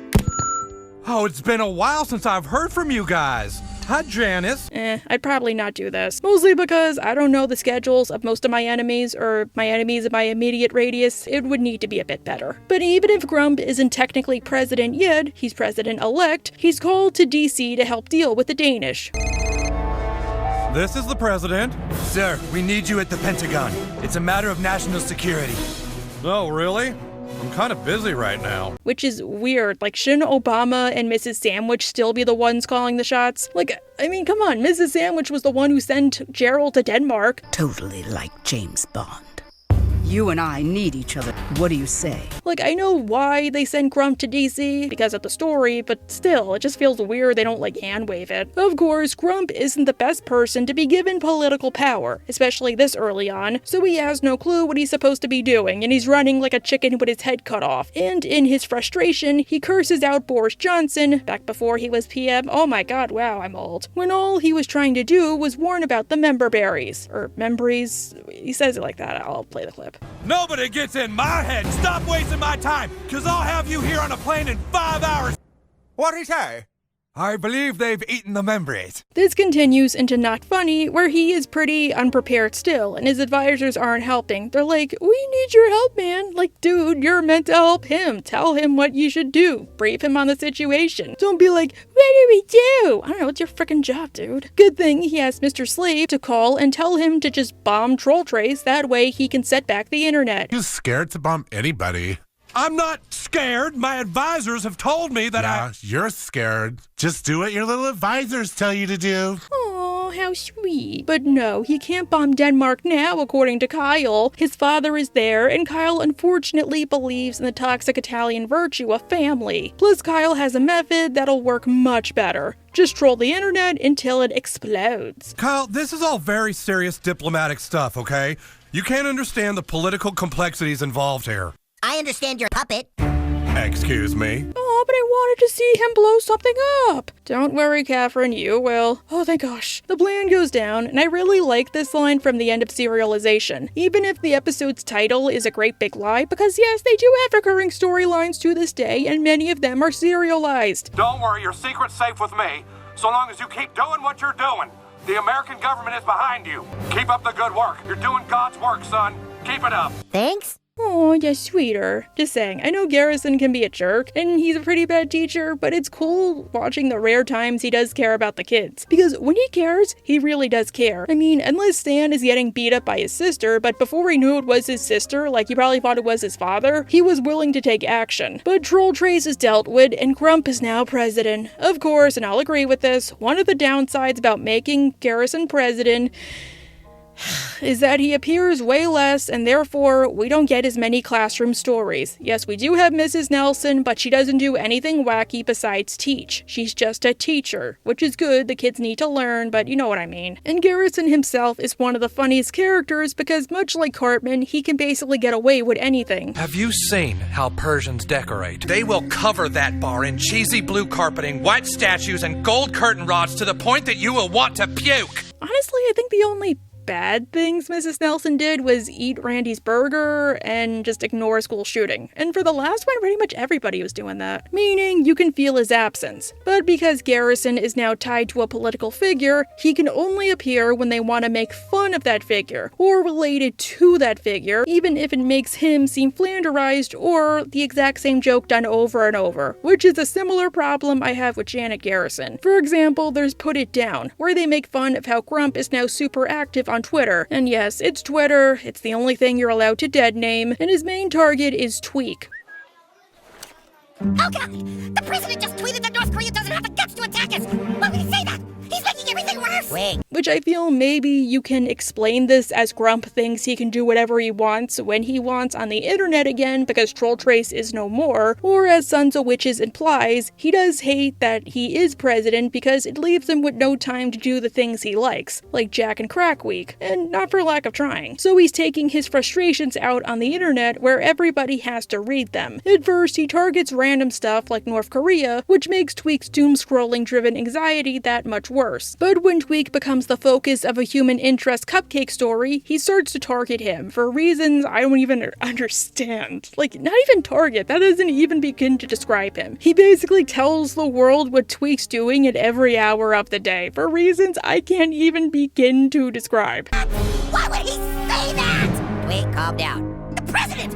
Oh, it's been a while since I've heard from you guys. Hi, Janice. I'd probably not do this. Mostly because I don't know the schedules of most of my enemies, or my enemies in my immediate radius. It would need to be a bit better. But even if Grump isn't technically president yet, he's president-elect, he's called to DC to help deal with the Danish. This is the president. Sir, we need you at the Pentagon. It's a matter of national security. Oh, really? I'm kind of busy right now. Which is weird. Like, shouldn't Obama and Mrs. Sandwich still be the ones calling the shots? Like, I mean, come on, Mrs. Sandwich was the one who sent Gerald to Denmark. Totally like James Bond. You and I need each other. What do you say? Like, I know why they sent Grump to DC, because of the story, but still, it just feels weird they don't, like, hand-wave it. Of course, Grump isn't the best person to be given political power, especially this early on, so he has no clue what he's supposed to be doing, and he's running like a chicken with his head cut off. And in his frustration, he curses out Boris Johnson, back before he was PM. Oh my god, wow, I'm old. When all he was trying to do was warn about the Memberberries. Or Membries? He says it like that. I'll play the clip. Nobody gets in my head. Stop wasting my time, because I'll have you here on a plane in 5 hours. What'd he say? I believe they've eaten the members. This continues into Not Funny, where he is pretty unprepared still, and his advisors aren't helping. They're like, we need your help, man. Like, dude, you're meant to help him. Tell him what you should do. Brief him on the situation. Don't be like, what do we do? I don't know, it's your freaking job, dude. Good thing he has Mr. Slave to call and tell him to just bomb Troll Trace, that way he can set back the internet. He's scared to bomb anybody. I'm not scared. My advisors have told me that You're scared. Just do what your little advisors tell you to do. Oh, how sweet. But no, he can't bomb Denmark now, according to Kyle. His father is there, and Kyle unfortunately believes in the toxic Italian virtue of family. Plus, Kyle has a method that'll work much better. Just troll the internet until it explodes. Kyle, this is all very serious diplomatic stuff, okay? You can't understand the political complexities involved here. I understand your puppet. Excuse me? Oh, but I wanted to see him blow something up. Don't worry, Catherine, you will. Oh, thank gosh. The plan goes down, and I really like this line from the end of Serialization, even if the episode's title is a great big lie, because yes, they do have recurring storylines to this day, and many of them are serialized. Don't worry, your secret's safe with me, so long as you keep doing what you're doing. The American government is behind you. Keep up the good work. You're doing God's work, son. Keep it up. Thanks. Oh, yeah, sweeter. Just saying, I know Garrison can be a jerk, and he's a pretty bad teacher, but it's cool watching the rare times he does care about the kids. Because when he cares, he really does care. I mean, unless Stan is getting beat up by his sister, but before he knew it was his sister, like he probably thought it was his father, he was willing to take action. But Troll Trace is dealt with, and Grump is now president. Of course, and I'll agree with this, one of the downsides about making Garrison president is that he appears way less, and therefore we don't get as many classroom stories. Yes, we do have Mrs. Nelson, but she doesn't do anything wacky besides teach. She's just a teacher, which is good, the kids need to learn, but you know what I mean. And Garrison himself is one of the funniest characters because much like Cartman, he can basically get away with anything. Have you seen how Persians decorate? They will cover that bar in cheesy blue carpeting, white statues, and gold curtain rods to the point that you will want to puke. Honestly, I think the only bad things Mrs. Nelson did was eat Randy's burger and just ignore a school shooting. And for the last one, pretty much everybody was doing that. Meaning, you can feel his absence. But because Garrison is now tied to a political figure, he can only appear when they want to make fun of that figure, or related to that figure, even if it makes him seem flanderized or the exact same joke done over and over, which is a similar problem I have with Janet Garrison. For example, there's Put It Down, where they make fun of how Grump is now super active on Twitter. And yes, it's Twitter, it's the only thing you're allowed to dead name, and his main target is Tweak. Oh god! The president just tweeted that North Korea doesn't have the guts to attack us! Why would he say that? He's making everything worse! Wait. Which I feel maybe you can explain this as Grump thinks he can do whatever he wants when he wants on the internet again because Troll Trace is no more, or as Sons of Witches implies, he does hate that he is president because it leaves him with no time to do the things he likes, like Jack and Crack Week, and not for lack of trying. So he's taking his frustrations out on the internet where everybody has to read them. At first, he targets random stuff like North Korea, which makes Tweak's doom-scrolling driven anxiety that much worse. But when Tweak becomes the focus of a human interest cupcake story, he starts to target him for reasons I don't even understand. Like, not even target, that doesn't even begin to describe him. He basically tells the world what Tweak's doing at every hour of the day, for reasons I can't even begin to describe. Why would he say that? Wait, calm down. The president!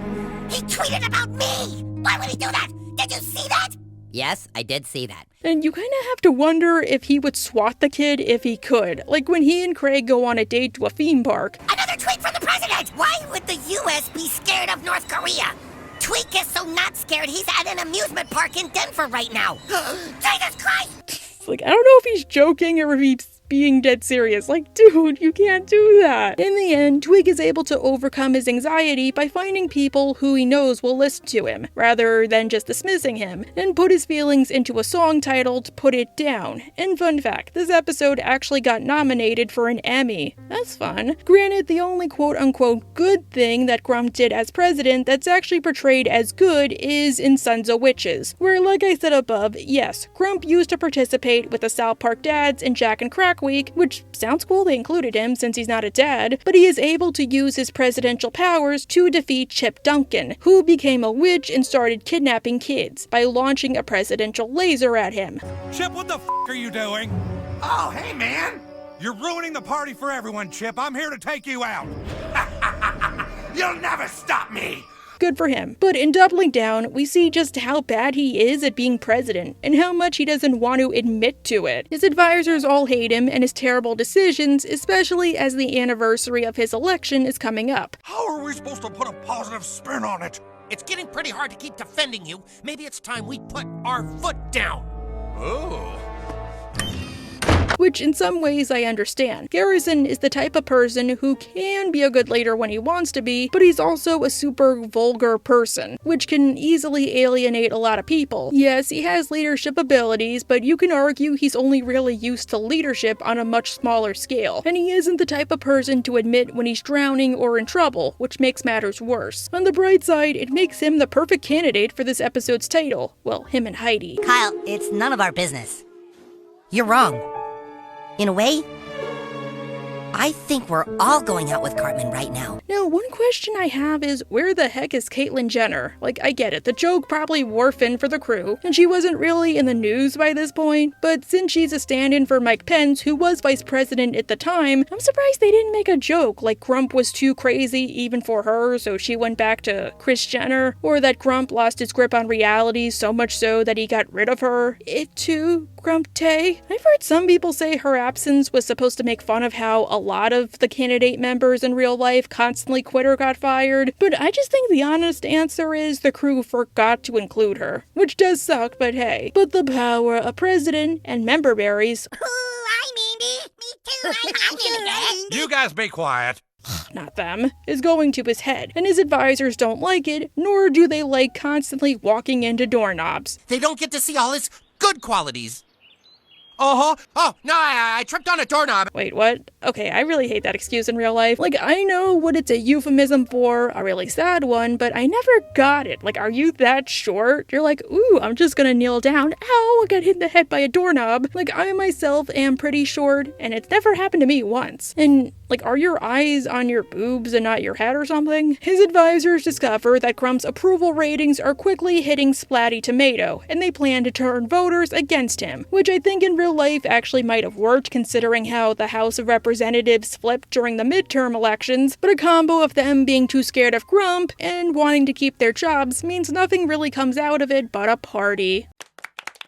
He tweeted about me! Why would he do that? Did you see that? Yes, I did see that. And you kind of have to wonder if he would swat the kid if he could. Like when he and Craig go on a date to a theme park. Another tweet from the president! Why would the U.S. be scared of North Korea? Tweak is so not scared he's at an amusement park in Denver right now. Jesus Christ! Like, I don't know if he's joking or if he's being dead serious. Like, dude, you can't do that. In the end, Twig is able to overcome his anxiety by finding people who he knows will listen to him, rather than just dismissing him, and put his feelings into a song titled Put It Down. And fun fact, this episode actually got nominated for an Emmy. That's fun. Granted, the only quote-unquote good thing that Grump did as president that's actually portrayed as good is in Sons of Witches, where, like I said above, yes, Grump used to participate with the South Park dads and Jack and Crack Week, which sounds cool they included him since he's not a dad, but he is able to use his presidential powers to defeat Chip Duncan, who became a witch and started kidnapping kids by launching a presidential laser at him. Chip, what the f*** are you doing? Oh, hey, man! You're ruining the party for everyone, Chip. I'm here to take you out. You'll never stop me! Good for him. But in doubling down, we see just how bad he is at being president, and how much he doesn't want to admit to it. His advisors all hate him and his terrible decisions, especially as the anniversary of his election is coming up. How are we supposed to put a positive spin on it? It's getting pretty hard to keep defending you. Maybe it's time we put our foot down. Oh. Which in some ways I understand. Garrison is the type of person who can be a good leader when he wants to be, but he's also a super vulgar person, which can easily alienate a lot of people. Yes, he has leadership abilities, but you can argue he's only really used to leadership on a much smaller scale, and he isn't the type of person to admit when he's drowning or in trouble, which makes matters worse. On the bright side, it makes him the perfect candidate for this episode's title. Well, him and Heidi. Kyle, it's none of our business. You're wrong. In a way, I think we're all going out with Cartman right now. Now, one question I have is, where the heck is Caitlyn Jenner? Like, I get it, the joke probably wore thin for the crew, and she wasn't really in the news by this point, but since she's a stand-in for Mike Pence, who was vice president at the time, I'm surprised they didn't make a joke, like Grump was too crazy even for her, so she went back to Kris Jenner, or that Grump lost his grip on reality so much so that he got rid of her. It too, Grump Tay. I've heard some people say her absence was supposed to make fun of how a lot of the candidate members in real life constantly quit or got fired, but I just think the honest answer is the crew forgot to include her. Which does suck, but hey. But the power of president and member berries. Me too. I'm in You guys be quiet. Not them, is going to his head, and his advisors don't like it, nor do they like constantly walking into doorknobs. They don't get to see all his good qualities. Oh, no, I tripped on a doorknob. Wait, what? Okay, I really hate that excuse in real life. Like, I know what it's a euphemism for, a really sad one, but I never got it. Like, are you that short? You're like, ooh, I'm just gonna kneel down. Ow, I got hit in the head by a doorknob. Like, I myself am pretty short, and it's never happened to me once. And, like, are your eyes on your boobs and not your head or something? His advisors discover that Grump's approval ratings are quickly hitting Splatty Tomato, and they plan to turn voters against him, which I think in real life actually might have worked considering how the House of Representatives flipped during the midterm elections, but a combo of them being too scared of Grump and wanting to keep their jobs means nothing really comes out of it but a party.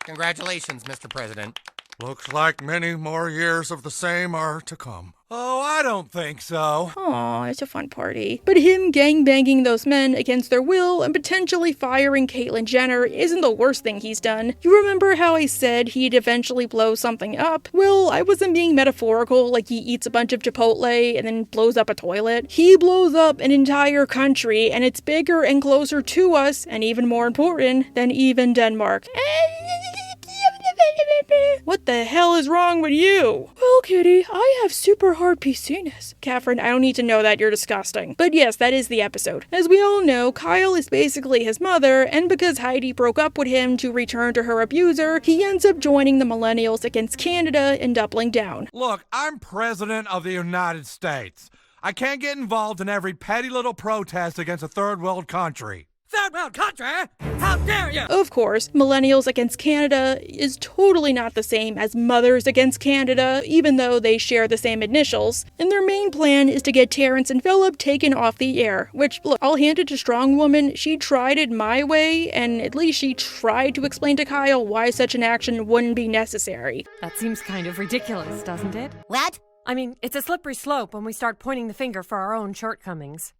Congratulations, Mr. President. Looks like many more years of the same are to come. Oh, I don't think so. Aw, it's a fun party. But him gangbanging those men against their will and potentially firing Caitlyn Jenner isn't the worst thing he's done. You remember how I said he'd eventually blow something up? Well, I wasn't being metaphorical, like he eats a bunch of Chipotle and then blows up a toilet. He blows up an entire country, and it's bigger and closer to us, and even more important than even Denmark. What the hell is wrong with you? Well, kitty, I have super hard PCness. Catherine, I don't need to know that, you're disgusting. But yes, that is the episode. As we all know, Kyle is basically his mother, and because Heidi broke up with him to return to her abuser, he ends up joining the Millennials against Canada and doubling down. Look, I'm President of the United States. I can't get involved in every petty little protest against a third world country. Third world country? How dare you! Of course, Millennials against Canada is totally not the same as Mothers against Canada, even though they share the same initials, and their main plan is to get Terrence and Philip taken off the air, which, look, I'll hand it to Strong Woman, she tried it my way, and at least she tried to explain to Kyle why such an action wouldn't be necessary. That seems kind of ridiculous, doesn't it? What? I mean, it's a slippery slope when we start pointing the finger for our own shortcomings.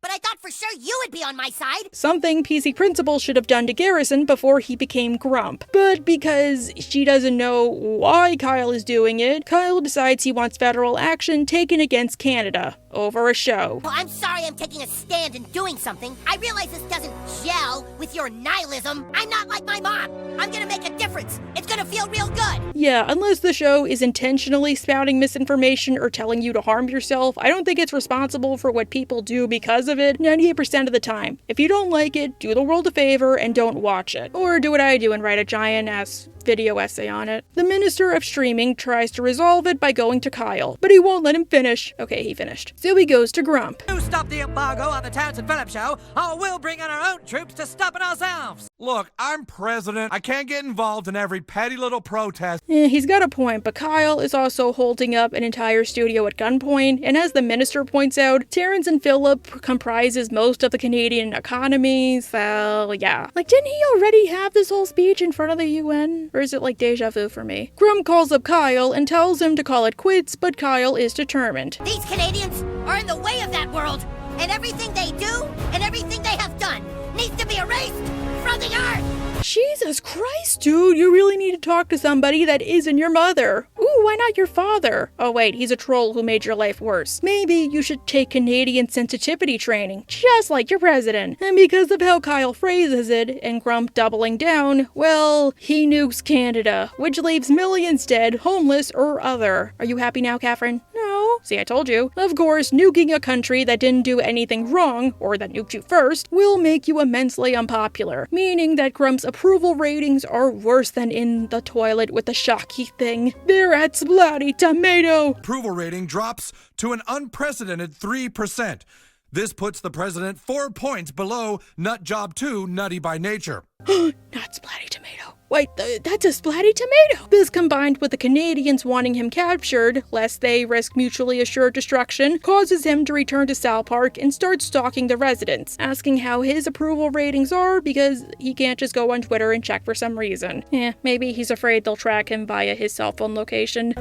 But I thought for sure you would be on my side. Something PC Principal should have done to Garrison before he became Grump. But because she doesn't know why Kyle is doing it, Kyle decides he wants federal action taken against Canada over a show. Well, I'm sorry I'm taking a stand and doing something. I realize this doesn't gel with your nihilism. I'm not like my mom. I'm gonna make a difference. It's gonna feel real good. Yeah, unless the show is intentionally spouting misinformation or telling you to harm yourself, I don't think it's responsible for what people do because of it 98% of the time. If you don't like it, do the world a favor and don't watch it. Or do what I do and write a giant-ass video essay on it. The Minister of Streaming tries to resolve it by going to Kyle, but he won't let him finish. Okay, he finished. So he goes to Grump. You stop the embargo on the Terrence and Philip show, or we'll bring in our own troops to stop it ourselves. Look, I'm president. I can't get involved in every petty little protest. He's got a point, but Kyle is also holding up an entire studio at gunpoint, and as the minister points out, Terrence and Philip comprises most of the Canadian economy, so yeah. Like, didn't he already have this whole speech in front of the UN? Or is it like deja vu for me? Grump calls up Kyle and tells him to call it quits, but Kyle is determined. These Canadians are in the way of that world, and everything they do and everything they have done needs to be erased from the earth. Jesus Christ, dude, you really need to talk to somebody that isn't your mother. Ooh, why not your father? Oh wait, he's a troll who made your life worse. Maybe you should take Canadian sensitivity training, just like your president. And because of how Kyle phrases it, and Grump doubling down, well, he nukes Canada, which leaves millions dead, homeless, or other. Are you happy now, Catherine? No? See, I told you. Of course, nuking a country that didn't do anything wrong, or that nuked you first, will make you immensely unpopular, meaning that Grump's approval ratings are worse than in the toilet with the shocky thing. They're at Splatty Tomato! Approval rating drops to an unprecedented 3%. This puts the president 4 points below Nutjob 2 Nutty by Nature. Not Splatty Tomato. Wait, that's a Splatty Tomato! This combined with the Canadians wanting him captured, lest they risk mutually assured destruction, causes him to return to South Park and start stalking the residents, asking how his approval ratings are because he can't just go on Twitter and check for some reason. Maybe he's afraid they'll track him via his cell phone location.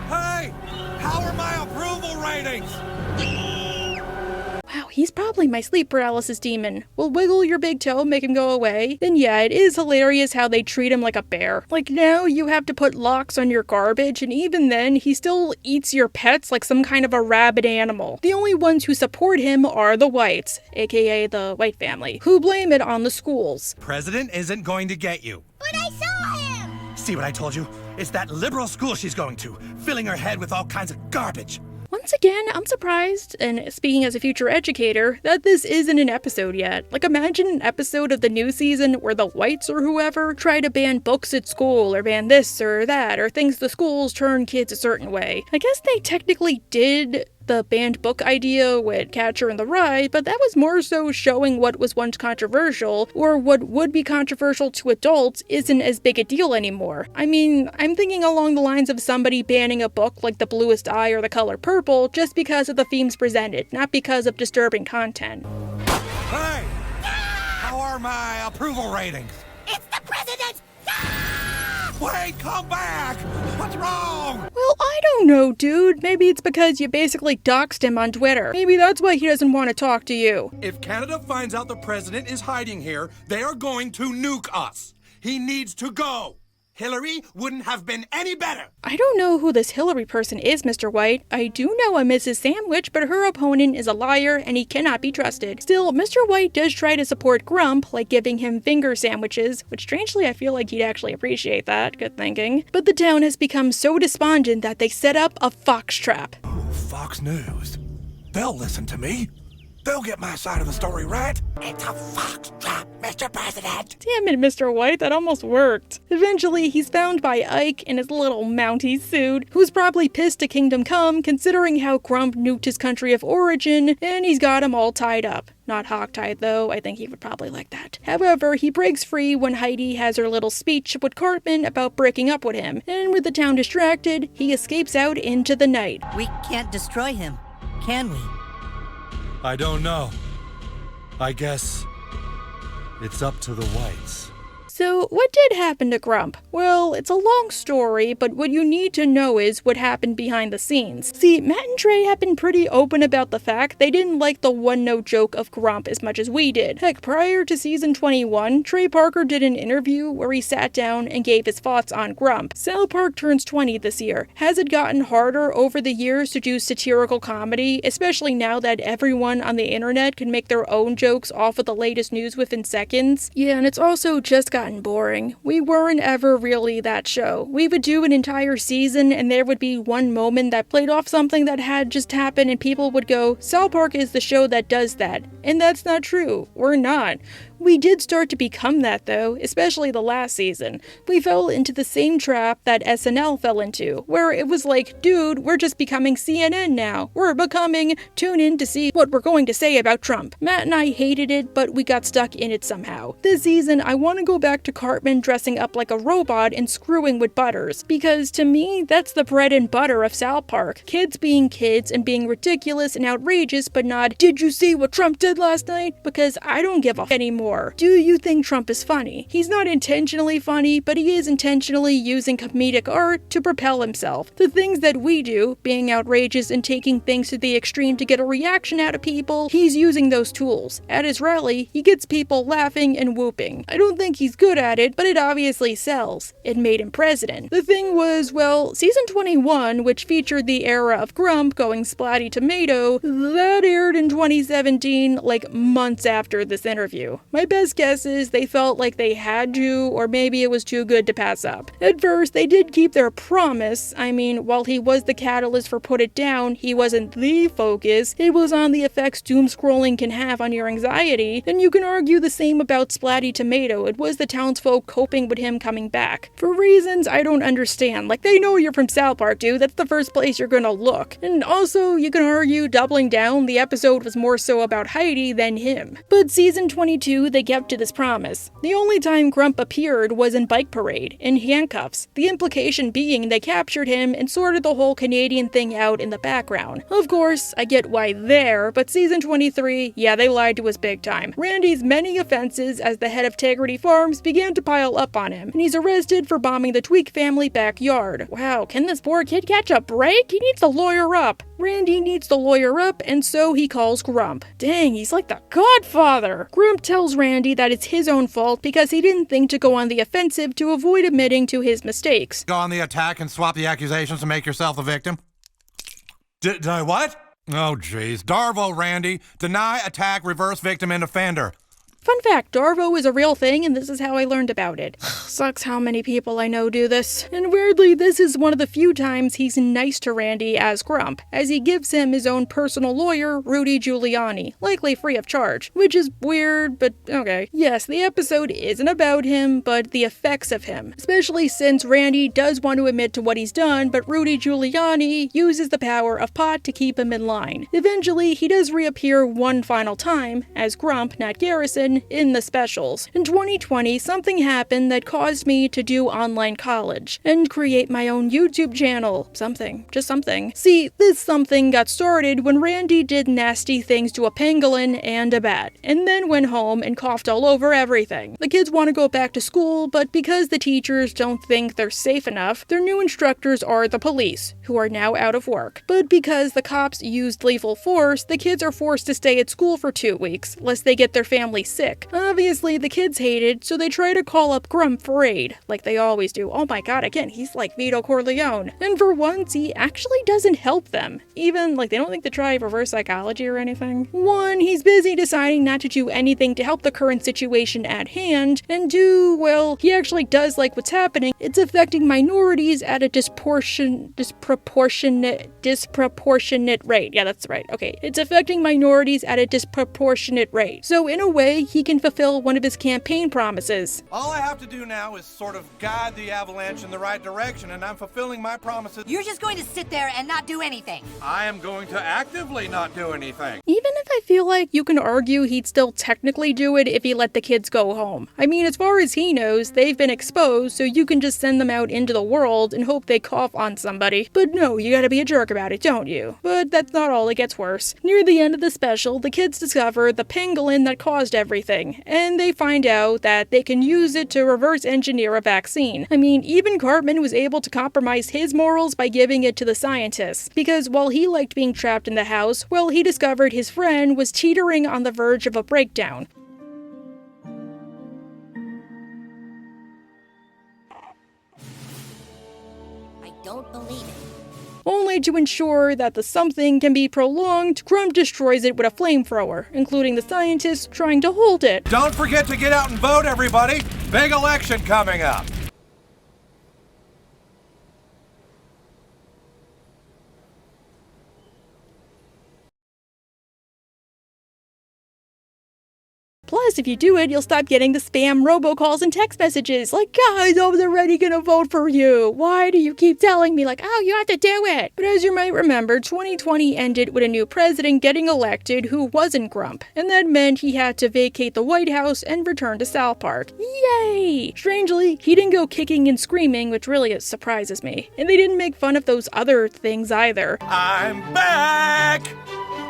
Hey! How are my approval ratings? Wow, he's probably my sleep paralysis demon. Will wiggle your big toe, make him go away? Then yeah, it is hilarious how they treat him like a bear. Like now you have to put locks on your garbage, and even then, he still eats your pets like some kind of a rabid animal. The only ones who support him are the whites, aka the white family, who blame it on the schools. President isn't going to get you. But I saw him! See what I told you? It's that liberal school she's going to, filling her head with all kinds of garbage. Once again, I'm surprised, and speaking as a future educator, that this isn't an episode yet. Like, imagine an episode of the new season where the whites or whoever try to ban books at school, or ban this or that, or thinks the schools turn kids a certain way. I guess they technically did the banned book idea with Catcher in the Rye, but that was more so showing what was once controversial, or what would be controversial to adults isn't as big a deal anymore. I mean, I'm thinking along the lines of somebody banning a book like The Bluest Eye or The Color Purple just because of the themes presented, not because of disturbing content. Hey! How are my approval ratings? It's the president! Wait, come back! What's wrong? Well, I don't know, dude. Maybe it's because you basically doxed him on Twitter. Maybe that's why he doesn't want to talk to you. If Canada finds out the president is hiding here, they are going to nuke us. He needs to go. Hillary wouldn't have been any better. I don't know who this Hillary person is, Mr. White. I do know a Mrs. Sandwich, but her opponent is a liar and he cannot be trusted. Still, Mr. White does try to support Grump, like giving him finger sandwiches, which strangely I feel like he'd actually appreciate that. Good thinking. But the town has become so despondent that they set up a fox trap. Oh, Fox News. They'll listen to me. They'll get my side of the story right. It's a fox trap, Mr. President. Damn it, Mr. White, that almost worked. Eventually, he's found by Ike in his little Mountie suit, who's probably pissed to Kingdom Come, considering how Grump nuked his country of origin, and he's got him all tied up. Not hogtied, though. I think he would probably like that. However, he breaks free when Heidi has her little speech with Cartman about breaking up with him, and with the town distracted, he escapes out into the night. We can't destroy him, can we? I don't know. I guess it's up to the whites. So, what did happen to Grump? Well, it's a long story, but what you need to know is what happened behind the scenes. See, Matt and Trey have been pretty open about the fact they didn't like the one-note joke of Grump as much as we did. Heck, prior to season 21, Trey Parker did an interview where he sat down and gave his thoughts on Grump. South Park turns 20 this year. Has it gotten harder over the years to do satirical comedy, especially now that everyone on the internet can make their own jokes off of the latest news within seconds? Yeah, and it's also just gotten boring. We weren't ever really that show. We would do an entire season and there would be one moment that played off something that had just happened and people would go, South Park is the show that does that. And that's not true. We're not. We did start to become that, though, especially the last season. We fell into the same trap that SNL fell into, where it was like, dude, we're just becoming CNN now. We're becoming, tune in to see what we're going to say about Trump. Matt and I hated it, but we got stuck in it somehow. This season, I want to go back to Cartman dressing up like a robot and screwing with Butters, because to me, that's the bread and butter of South Park. Kids being kids and being ridiculous and outrageous, but not, did you see what Trump did last night? Because I don't give a f anymore. Do you think Trump is funny? He's not intentionally funny, but he is intentionally using comedic art to propel himself. The things that we do, being outrageous and taking things to the extreme to get a reaction out of people, he's using those tools. At his rally, he gets people laughing and whooping. I don't think he's good at it, but it obviously sells. It made him president. The thing was, well, season 21, which featured the era of Grump going splatty tomato, that aired in 2017, like months after this interview. My best guess is they felt like they had to, or maybe it was too good to pass up. At first, they did keep their promise. I mean, while he was the catalyst for Put It Down, he wasn't the focus. It was on the effects doom scrolling can have on your anxiety, and you can argue the same about Splatty Tomato. It was the townsfolk coping with him coming back. For reasons I don't understand. Like, they know you're from South Park, dude. That's the first place you're gonna look. And also, you can argue, doubling down, the episode was more so about Heidi than him. But season 22, they kept to this promise. The only time Grump appeared was in Bike Parade, in handcuffs. The implication being they captured him and sorted the whole Canadian thing out in the background. Of course, I get why there, but season 23, yeah, they lied to us big time. Randy's many offenses as the head of Tegrity Farms began to pile up on him, and he's arrested for bombing the Tweak family backyard. Wow, can this poor kid catch a break? He needs to lawyer up. Randy needs to lawyer up, and so he calls Grump. Dang, he's like the godfather. Grump tells Randy that it's his own fault because he didn't think to go on the offensive to avoid admitting to his mistakes. Go on the attack and swap the accusations to make yourself the victim? Deny what? Oh, jeez. Darvo, Randy. Deny, attack, reverse victim, and offender. Fun fact, Darvo is a real thing, and this is how I learned about it. Sucks how many people I know do this. And weirdly, this is one of the few times he's nice to Randy as Grump, as he gives him his own personal lawyer, Rudy Giuliani, likely free of charge. Which is weird, but okay. Yes, the episode isn't about him, but the effects of him. Especially since Randy does want to admit to what he's done, but Rudy Giuliani uses the power of pot to keep him in line. Eventually, he does reappear one final time, as Grump, not Garrison, in the specials. In 2020, something happened that caused me to do online college and create my own YouTube channel. Just something. See, this something got started when Randy did nasty things to a pangolin and a bat, and then went home and coughed all over everything. The kids want to go back to school, but because the teachers don't think they're safe enough, their new instructors are the police, who are now out of work. But because the cops used lethal force, the kids are forced to stay at school for 2 weeks, lest they get their family sick. Obviously, the kids hate it, so they try to call up Grump for aid, like they always do. Oh my god, again, he's like Vito Corleone. And for once, he actually doesn't help them. Even, like, they don't think to try reverse psychology or anything. One, he's busy deciding not to do anything to help the current situation at hand, and two, well, he actually does like what's happening. It's affecting minorities at a disproportionate rate. Yeah, that's right. Okay, it's affecting minorities at a disproportionate rate. So in a way, he can fulfill one of his campaign promises. All I have to do now is sort of guide the avalanche in the right direction, and I'm fulfilling my promises. You're just going to sit there and not do anything. I am going to actively not do anything. Even if I feel like you can argue he'd still technically do it if he let the kids go home. I mean, as far as he knows, they've been exposed, so you can just send them out into the world and hope they cough on somebody. But no, you gotta be a jerk about it, don't you? But that's not all, it gets worse. Near the end of the special, the kids discover the pangolin that caused everything, and they find out that they can use it to reverse engineer a vaccine. I mean, even Cartman was able to compromise his morals by giving it to the scientists, because while he liked being trapped in the house, well, he discovered his friend was teetering on the verge of a breakdown. I don't believe it. Only to ensure that the something can be prolonged, Grump destroys it with a flamethrower, including the scientists trying to hold it. Don't forget to get out and vote, everybody! Big election coming up! Plus, if you do it, you'll stop getting the spam robocalls and text messages like, guys, I was already gonna vote for you. Why do you keep telling me, like, oh, you have to do it? But as you might remember, 2020 ended with a new president getting elected who wasn't Grump, and that meant he had to vacate the White House and return to South Park. Yay! Strangely, he didn't go kicking and screaming, which really surprises me. And they didn't make fun of those other things either. I'm back!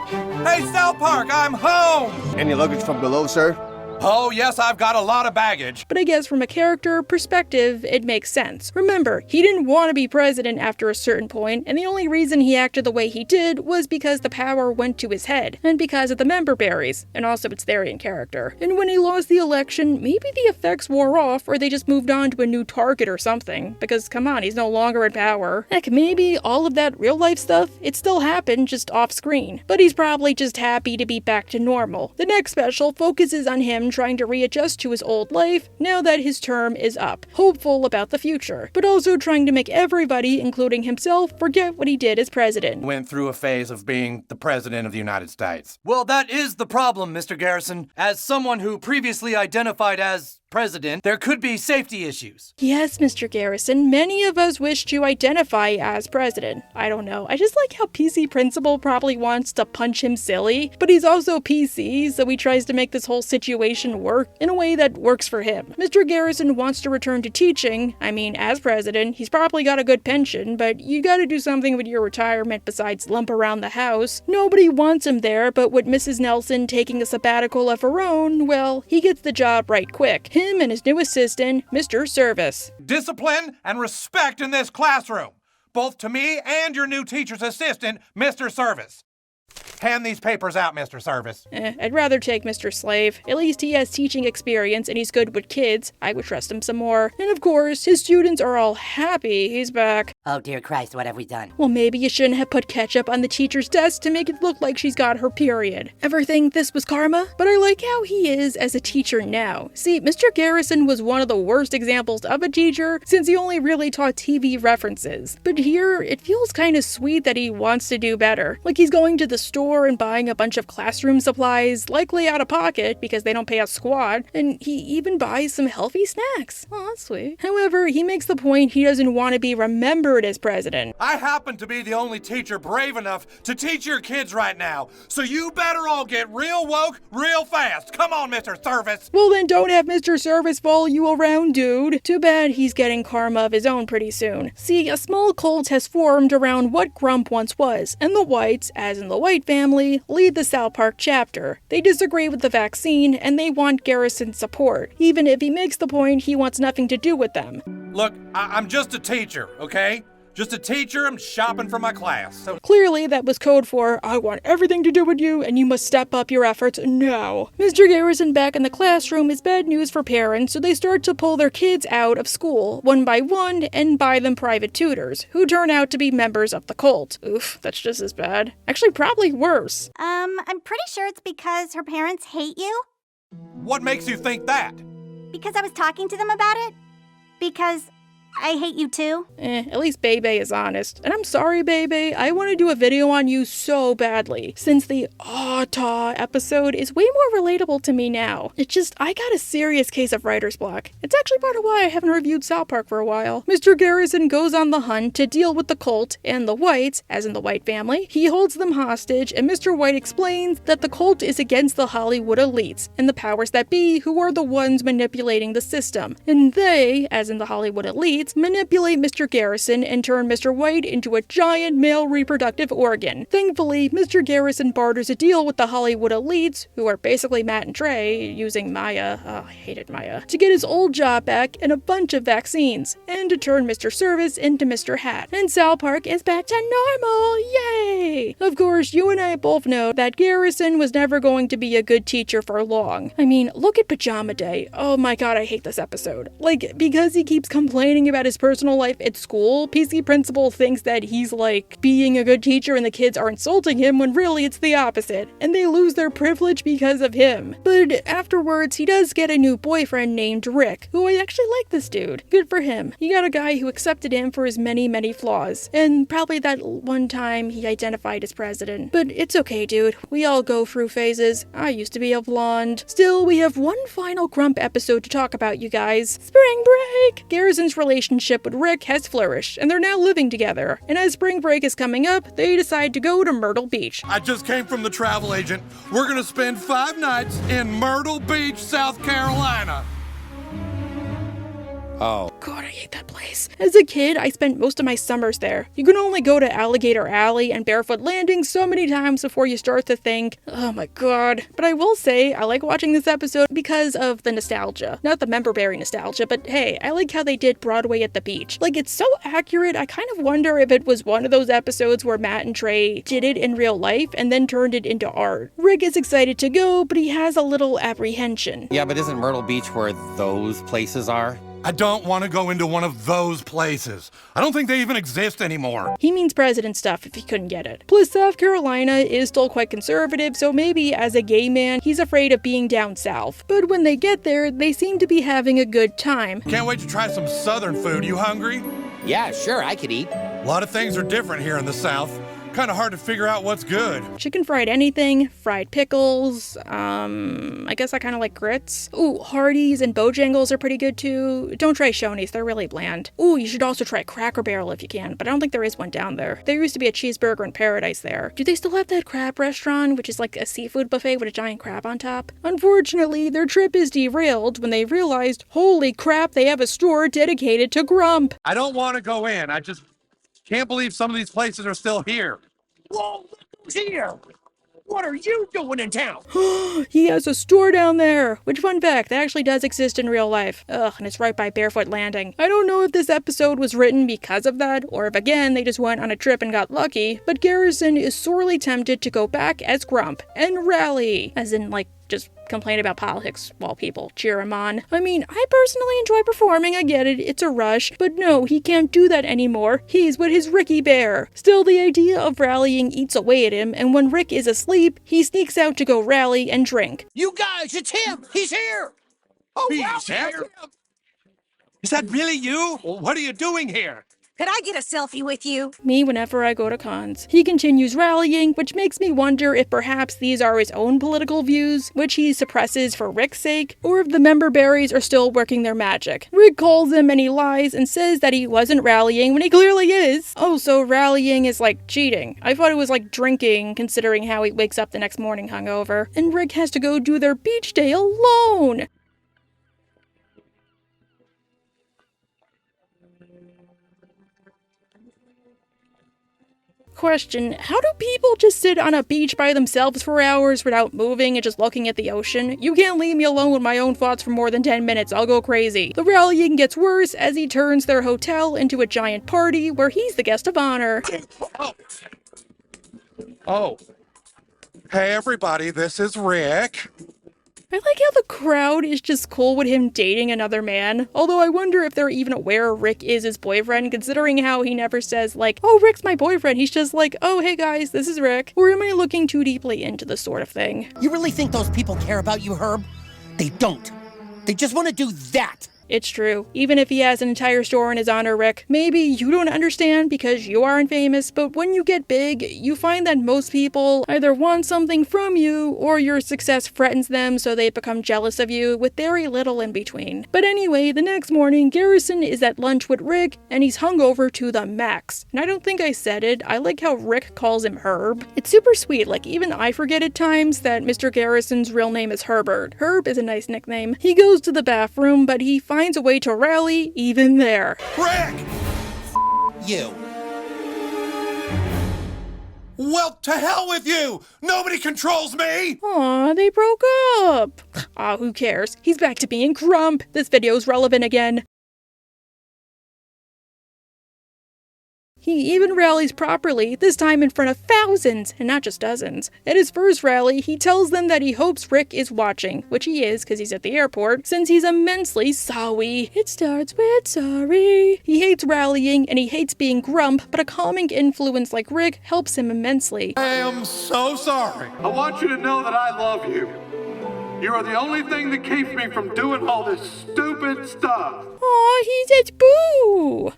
Hey, South Park, I'm home! Any luggage from below, sir? Oh, yes, I've got a lot of baggage. But I guess from a character perspective, it makes sense. Remember, he didn't want to be president after a certain point, and the only reason he acted the way he did was because the power went to his head, and because of the member berries, and also it's there in character. And when he lost the election, maybe the effects wore off, or they just moved on to a new target or something, because come on, he's no longer in power. Heck, maybe all of that real-life stuff, it still happened, just off-screen. But he's probably just happy to be back to normal. The next special focuses on him Garrison trying to readjust to his old life now that his term is up, hopeful about the future, but also trying to make everybody, including himself, forget what he did as president. Went through a phase of being the president of the United States. Well, that is the problem, Mr. Garrison. As someone who previously identified as president, there could be safety issues. Yes, Mr. Garrison, many of us wish to identify as president. I don't know, I just like how PC Principal probably wants to punch him silly, but he's also PC, so he tries to make this whole situation work in a way that works for him. Mr. Garrison wants to return to teaching. I mean, as president, he's probably got a good pension, but you gotta do something with your retirement besides lump around the house. Nobody wants him there, but with Mrs. Nelson taking a sabbatical of her own, well, he gets the job right quick. Him and his new assistant, Mr. Service. Discipline and respect in this classroom, both to me and your new teacher's assistant, Mr. Service. Hand these papers out, Mr. Service. I'd rather take Mr. Slave. At least he has teaching experience and he's good with kids. I would trust him some more. And of course, his students are all happy he's back. Oh dear Christ, what have we done? Well, maybe you shouldn't have put ketchup on the teacher's desk to make it look like she's got her period. Ever think this was karma? But I like how he is as a teacher now. See, Mr. Garrison was one of the worst examples of a teacher since he only really taught TV references. But here, it feels kind of sweet that he wants to do better. Like he's going to the store and buying a bunch of classroom supplies, likely out of pocket because they don't pay a squat, and he even buys some healthy snacks. Oh, that's sweet. However, he makes the point he doesn't want to be remembered as president. I happen to be the only teacher brave enough to teach your kids right now, so you better all get real woke real fast. Come on, Mr. Service. Well then don't have Mr. Service follow you around, dude. Too bad he's getting karma of his own pretty soon. See, a small cult has formed around what Grump once was, and the Whites, as in the White family, lead the South Park chapter. They disagree with the vaccine, and they want Garrison's support, even if he makes the point he wants nothing to do with them. Look, I'm just a teacher, okay? Just a teacher, I'm shopping for my class. So clearly that was code for, I want everything to do with you and you must step up your efforts now. Mr. Garrison back in the classroom is bad news for parents, so they start to pull their kids out of school, one by one, and buy them private tutors, who turn out to be members of the cult. Oof, that's just as bad. Actually, probably worse. I'm pretty sure it's because her parents hate you. what makes you think that? Because I was talking to them about it. Because I hate you too. At least Bebe is honest. And I'm sorry, Bebe, I want to do a video on you so badly, since the Aw-Taw episode is way more relatable to me now. It's just, I got a serious case of writer's block. It's actually part of why I haven't reviewed South Park for a while. Mr. Garrison goes on the hunt to deal with the cult and the Whites, as in the White family. He holds them hostage, and Mr. White explains that the cult is against the Hollywood elites, and the powers that be who are the ones manipulating the system. And they, as in the Hollywood elites, manipulate Mr. Garrison and turn Mr. White into a giant male reproductive organ. Thankfully, Mr. Garrison barters a deal with the Hollywood elites, who are basically Matt and Trey, using Maya, I hated Maya, to get his old job back and a bunch of vaccines, and to turn Mr. Service into Mr. Hat. And South Park is back to normal, yay! Of course, you and I both know that Garrison was never going to be a good teacher for long. I mean, look at Pajama Day. Oh my god, I hate this episode. Like, because he keeps complaining about his personal life at school, PC Principal thinks that he's like being a good teacher and the kids are insulting him when really it's the opposite, and they lose their privilege because of him. But afterwards, he does get a new boyfriend named Rick, who I actually like this dude. Good for him. He got a guy who accepted him for his many, many flaws, and probably that one time he identified as president. But it's okay, dude. We all go through phases. I used to be a blonde. Still, we have one final Grump episode to talk about, you guys. Spring break! Garrison's relationship with Rick has flourished, and they're now living together. And as spring break is coming up, they decide to go to Myrtle Beach. I just came from the travel agent. We're gonna spend 5 nights in Myrtle Beach, South Carolina. Oh. God, I hate that place. As a kid, I spent most of my summers there. You can only go to Alligator Alley and Barefoot Landing so many times before you start to think, oh my god. But I will say, I like watching this episode because of the nostalgia. Not the member-berry nostalgia, but hey, I like how they did Broadway at the beach. Like, it's so accurate, I kind of wonder if it was one of those episodes where Matt and Trey did it in real life and then turned it into art. Rick is excited to go, but he has a little apprehension. Yeah, but isn't Myrtle Beach where those places are? I don't want to go into one of those places. I don't think they even exist anymore. He means president stuff if he couldn't get it. Plus, South Carolina is still quite conservative, so maybe as a gay man, he's afraid of being down south. But when they get there, they seem to be having a good time. Can't wait to try some southern food. You hungry? Yeah, sure, I could eat. A lot of things are different here in the South. Kind of hard to figure out what's good. Chicken fried anything, fried pickles, I guess I kind of like grits. Ooh, Hardee's and Bojangles are pretty good too. Don't try Shoney's, they're really bland. Ooh, you should also try Cracker Barrel if you can, but I don't think there is one down there. There used to be a cheeseburger in Paradise there. Do they still have that crab restaurant, which is like a seafood buffet with a giant crab on top? Unfortunately, their trip is derailed when they realized, holy crap, they have a store dedicated to Grump. I don't want to go in. I just can't believe some of these places are still here. Whoa, look who's here! What are you doing in town? He has a store down there! Which, fun fact, that actually does exist in real life. Ugh, and it's right by Barefoot Landing. I don't know if this episode was written because of that, or if again they just went on a trip and got lucky, but Garrison is sorely tempted to go back as Grump and rally. As in, like, just complain about politics while people cheer him on. I mean, I personally enjoy performing, I get it, it's a rush, but no, he can't do that anymore. He's with his Ricky Bear. Still, the idea of rallying eats away at him, and when Rick is asleep, he sneaks out to go rally and drink. You guys, it's him! He's here! Oh, wow, He's here? Is that really you? Well, what are you doing here? Could I get a selfie with you? Me whenever I go to cons. He continues rallying, which makes me wonder if perhaps these are his own political views, which he suppresses for Rick's sake, or if the member berries are still working their magic. Rick calls him and he lies and says that he wasn't rallying when he clearly is. Oh, so rallying is like cheating. I thought it was like drinking, considering how he wakes up the next morning hungover. And Rick has to go do their beach day alone. Question, how do people just sit on a beach by themselves for hours without moving and just looking at the ocean? You can't leave me alone with my own thoughts for more than 10 minutes, I'll go crazy. The rallying gets worse as he turns their hotel into a giant party where he's the guest of honor. Oh. Hey everybody, this is Rick. I like how the crowd is just cool with him dating another man, although I wonder if they're even aware Rick is his boyfriend, considering how he never says, like, oh, Rick's my boyfriend. He's just like, oh, hey guys, this is Rick. Or am I looking too deeply into this sort of thing? You really think those people care about you, Herb? They don't. They just want to do that. It's true. Even if he has an entire store in his honor, Rick, maybe you don't understand because you aren't famous, but when you get big, you find that most people either want something from you or your success threatens them so they become jealous of you with very little in between. But anyway, the next morning, Garrison is at lunch with Rick and he's hungover to the max. And I don't think I said it, I like how Rick calls him Herb. It's super sweet, like even I forget at times that Mr. Garrison's real name is Herbert. Herb is a nice nickname. He goes to the bathroom, but he finds a way to rally even there. Rick! You. Well, to hell with you! Nobody controls me! Aw, they broke up. Ah, who cares? He's back to being Grump. This video's relevant again. He even rallies properly, this time in front of thousands, and not just dozens. At his first rally, he tells them that he hopes Rick is watching, which he is because he's at the airport, since he's immensely sorry. It starts with sorry. He hates rallying, and he hates being Grump, but a calming influence like Rick helps him immensely. I am so sorry. I want you to know that I love you. You are the only thing that keeps me from doing all this stupid stuff. Aw, he's its boo!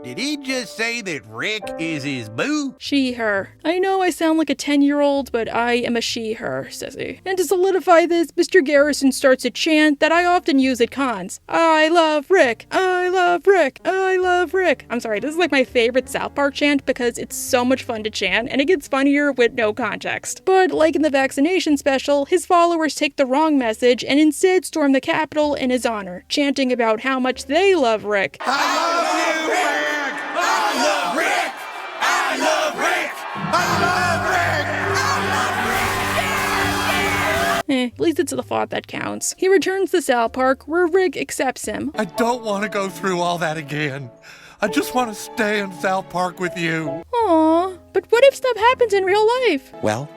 Did he just say that Rick is his boo? She, her. I know I sound like a 10-year-old, but I am a she, her, sissy. And to solidify this, Mr. Garrison starts a chant that I often use at cons. I love Rick. I love Rick. I love Rick. I'm sorry, this is like my favorite South Park chant because it's so much fun to chant, and it gets funnier with no context. But like in the vaccination special, his followers take the wrong message and instead storm the Capitol in his honor, chanting about how much they love Rick. I love you, Rick! I love Rick! I love Rick! I love Rick! At least it's the thought that counts. He returns to South Park, where Rick accepts him. I don't want to go through all that again. I just want to stay in South Park with you. Aww, but what if stuff happens in real life? Well,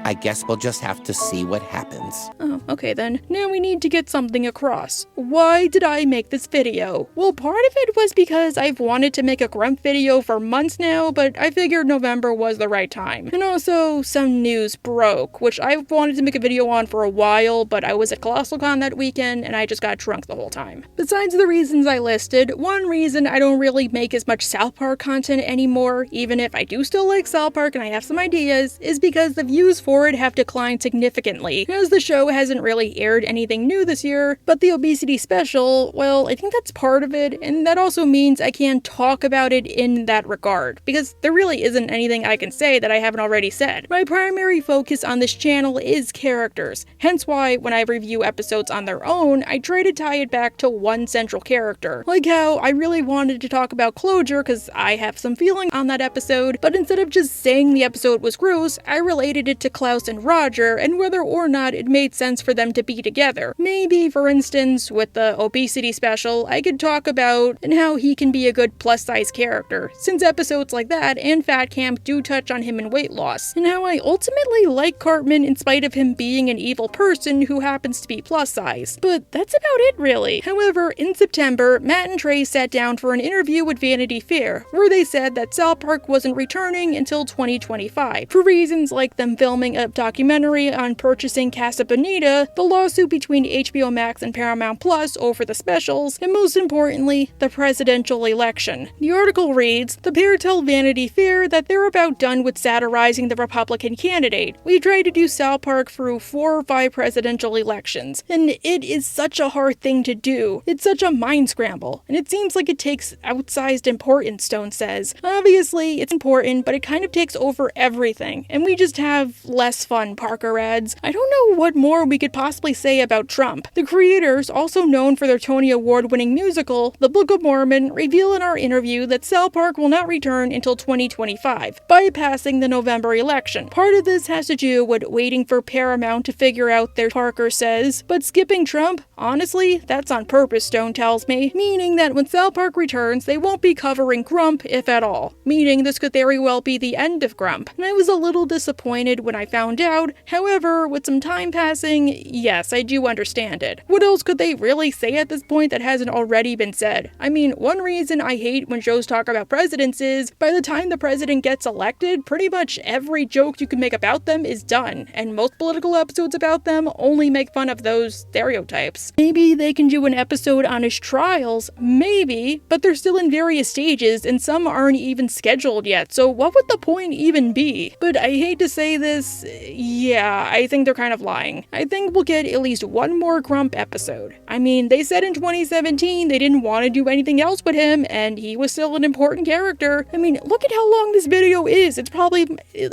I guess we'll just have to see what happens. Oh, okay then. Now we need to get something across. Why did I make this video? Well, part of it was because I've wanted to make a Grump video for months now, but I figured November was the right time. And also, some news broke, which I've wanted to make a video on for a while, but I was at ColossalCon that weekend and I just got drunk the whole time. Besides the reasons I listed, one reason I don't really make as much South Park content anymore, even if I do still like South Park and I have some ideas, is because the views for it have declined significantly, as the show hasn't really aired anything new this year. But the obesity special, well, I think that's part of it, and that also means I can't talk about it in that regard, because there really isn't anything I can say that I haven't already said. My primary focus on this channel is characters, hence why when I review episodes on their own, I try to tie it back to one central character. Like how I really wanted to talk about Closure because I have some feeling on that episode, but instead of just saying the episode was gross, I related it to Klaus and Roger and whether or not it made sense for them to be together. Maybe, for instance, with the obesity special, I could talk about and how he can be a good plus-size character, since episodes like that and Fat Camp do touch on him in weight loss, and how I ultimately like Cartman in spite of him being an evil person who happens to be plus-size. But that's about it, really. However, in September, Matt and Trey sat down for an interview with Vanity Fair, where they said that South Park wasn't returning until 2025, for reasons like them filming a documentary on purchasing Casa Bonita, the lawsuit between HBO Max and Paramount Plus over the specials, and most importantly, the presidential election. The article reads, "The pair tell Vanity Fair that they're about done with satirizing the Republican candidate. We tried to do South Park through 4 or 5 presidential elections, and it is such a hard thing to do. It's such a mind scramble, and it seems like it takes outsized importance," Stone says. Obviously, it's important, but it kind of takes over everything, and we just have less fun, Parker adds. I don't know what more we could possibly say about Trump. The creators, also known for their Tony Award-winning musical, The Book of Mormon, reveal in our interview that South Park will not return until 2025, bypassing the November election. Part of this has to do with waiting for Paramount to figure out their, Parker says, but skipping Trump, honestly, that's on purpose, Stone tells me, meaning that when South Park returns, they won't be covering Grump, if at all, meaning this could very well be the end of Grump, and I was a little disappointed when I found out. However, with some time passing, yes, I do understand it. What else could they really say at this point that hasn't already been said? I mean, one reason I hate when shows talk about presidents is, by the time the president gets elected, pretty much every joke you can make about them is done, and most political episodes about them only make fun of those stereotypes. Maybe they can do an episode on his trials, maybe, but they're still in various stages and some aren't even scheduled yet, so what would the point even be? But I hate to say this, yeah, I think they're kind of lying. I think we'll get at least one more Grump episode. I mean, they said in 2017 they didn't want to do anything else but him, and he was still an important character. I mean, look at how long this video is. It's probably,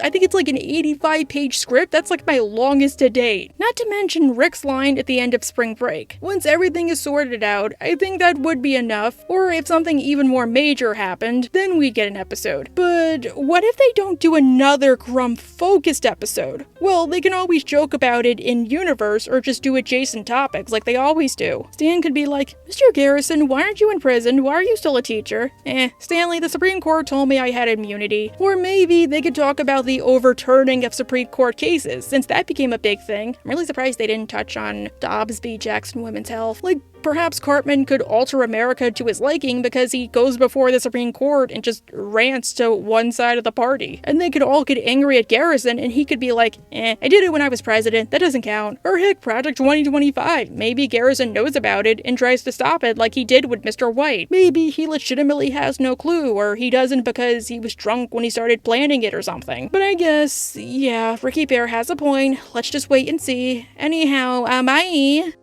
I think it's like an 85-page script. That's like my longest to date. Not to mention Rick's line at the end of Spring Break. Once everything is sorted out, I think that would be enough, or if something even more major happened, then we'd get an episode. But what if they don't do another Grump-focused episode? Well, they can always joke about it in-universe or just do adjacent topics like they always do. Stan could be like, "Mr. Garrison, why aren't you in prison? Why are you still a teacher?" Stanley, the Supreme Court told me I had immunity. Or maybe they could talk about the overturning of Supreme Court cases, since that became a big thing. I'm really surprised they didn't touch on Dobbs v. Jackson Women's Health. Like, perhaps Cartman could alter America to his liking because he goes before the Supreme Court and just rants to one side of the party. And they could all get angry at Garrison and he could be like, I did it when I was president, that doesn't count. Or heck, Project 2025. Maybe Garrison knows about it and tries to stop it like he did with Mr. White. Maybe he legitimately has no clue, or he doesn't because he was drunk when he started planning it or something. But I guess, yeah, Ricky Bear has a point. Let's just wait and see. Anyhow, bye!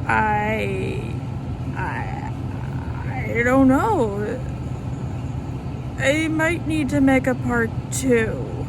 I don't know. I might need to make a part 2.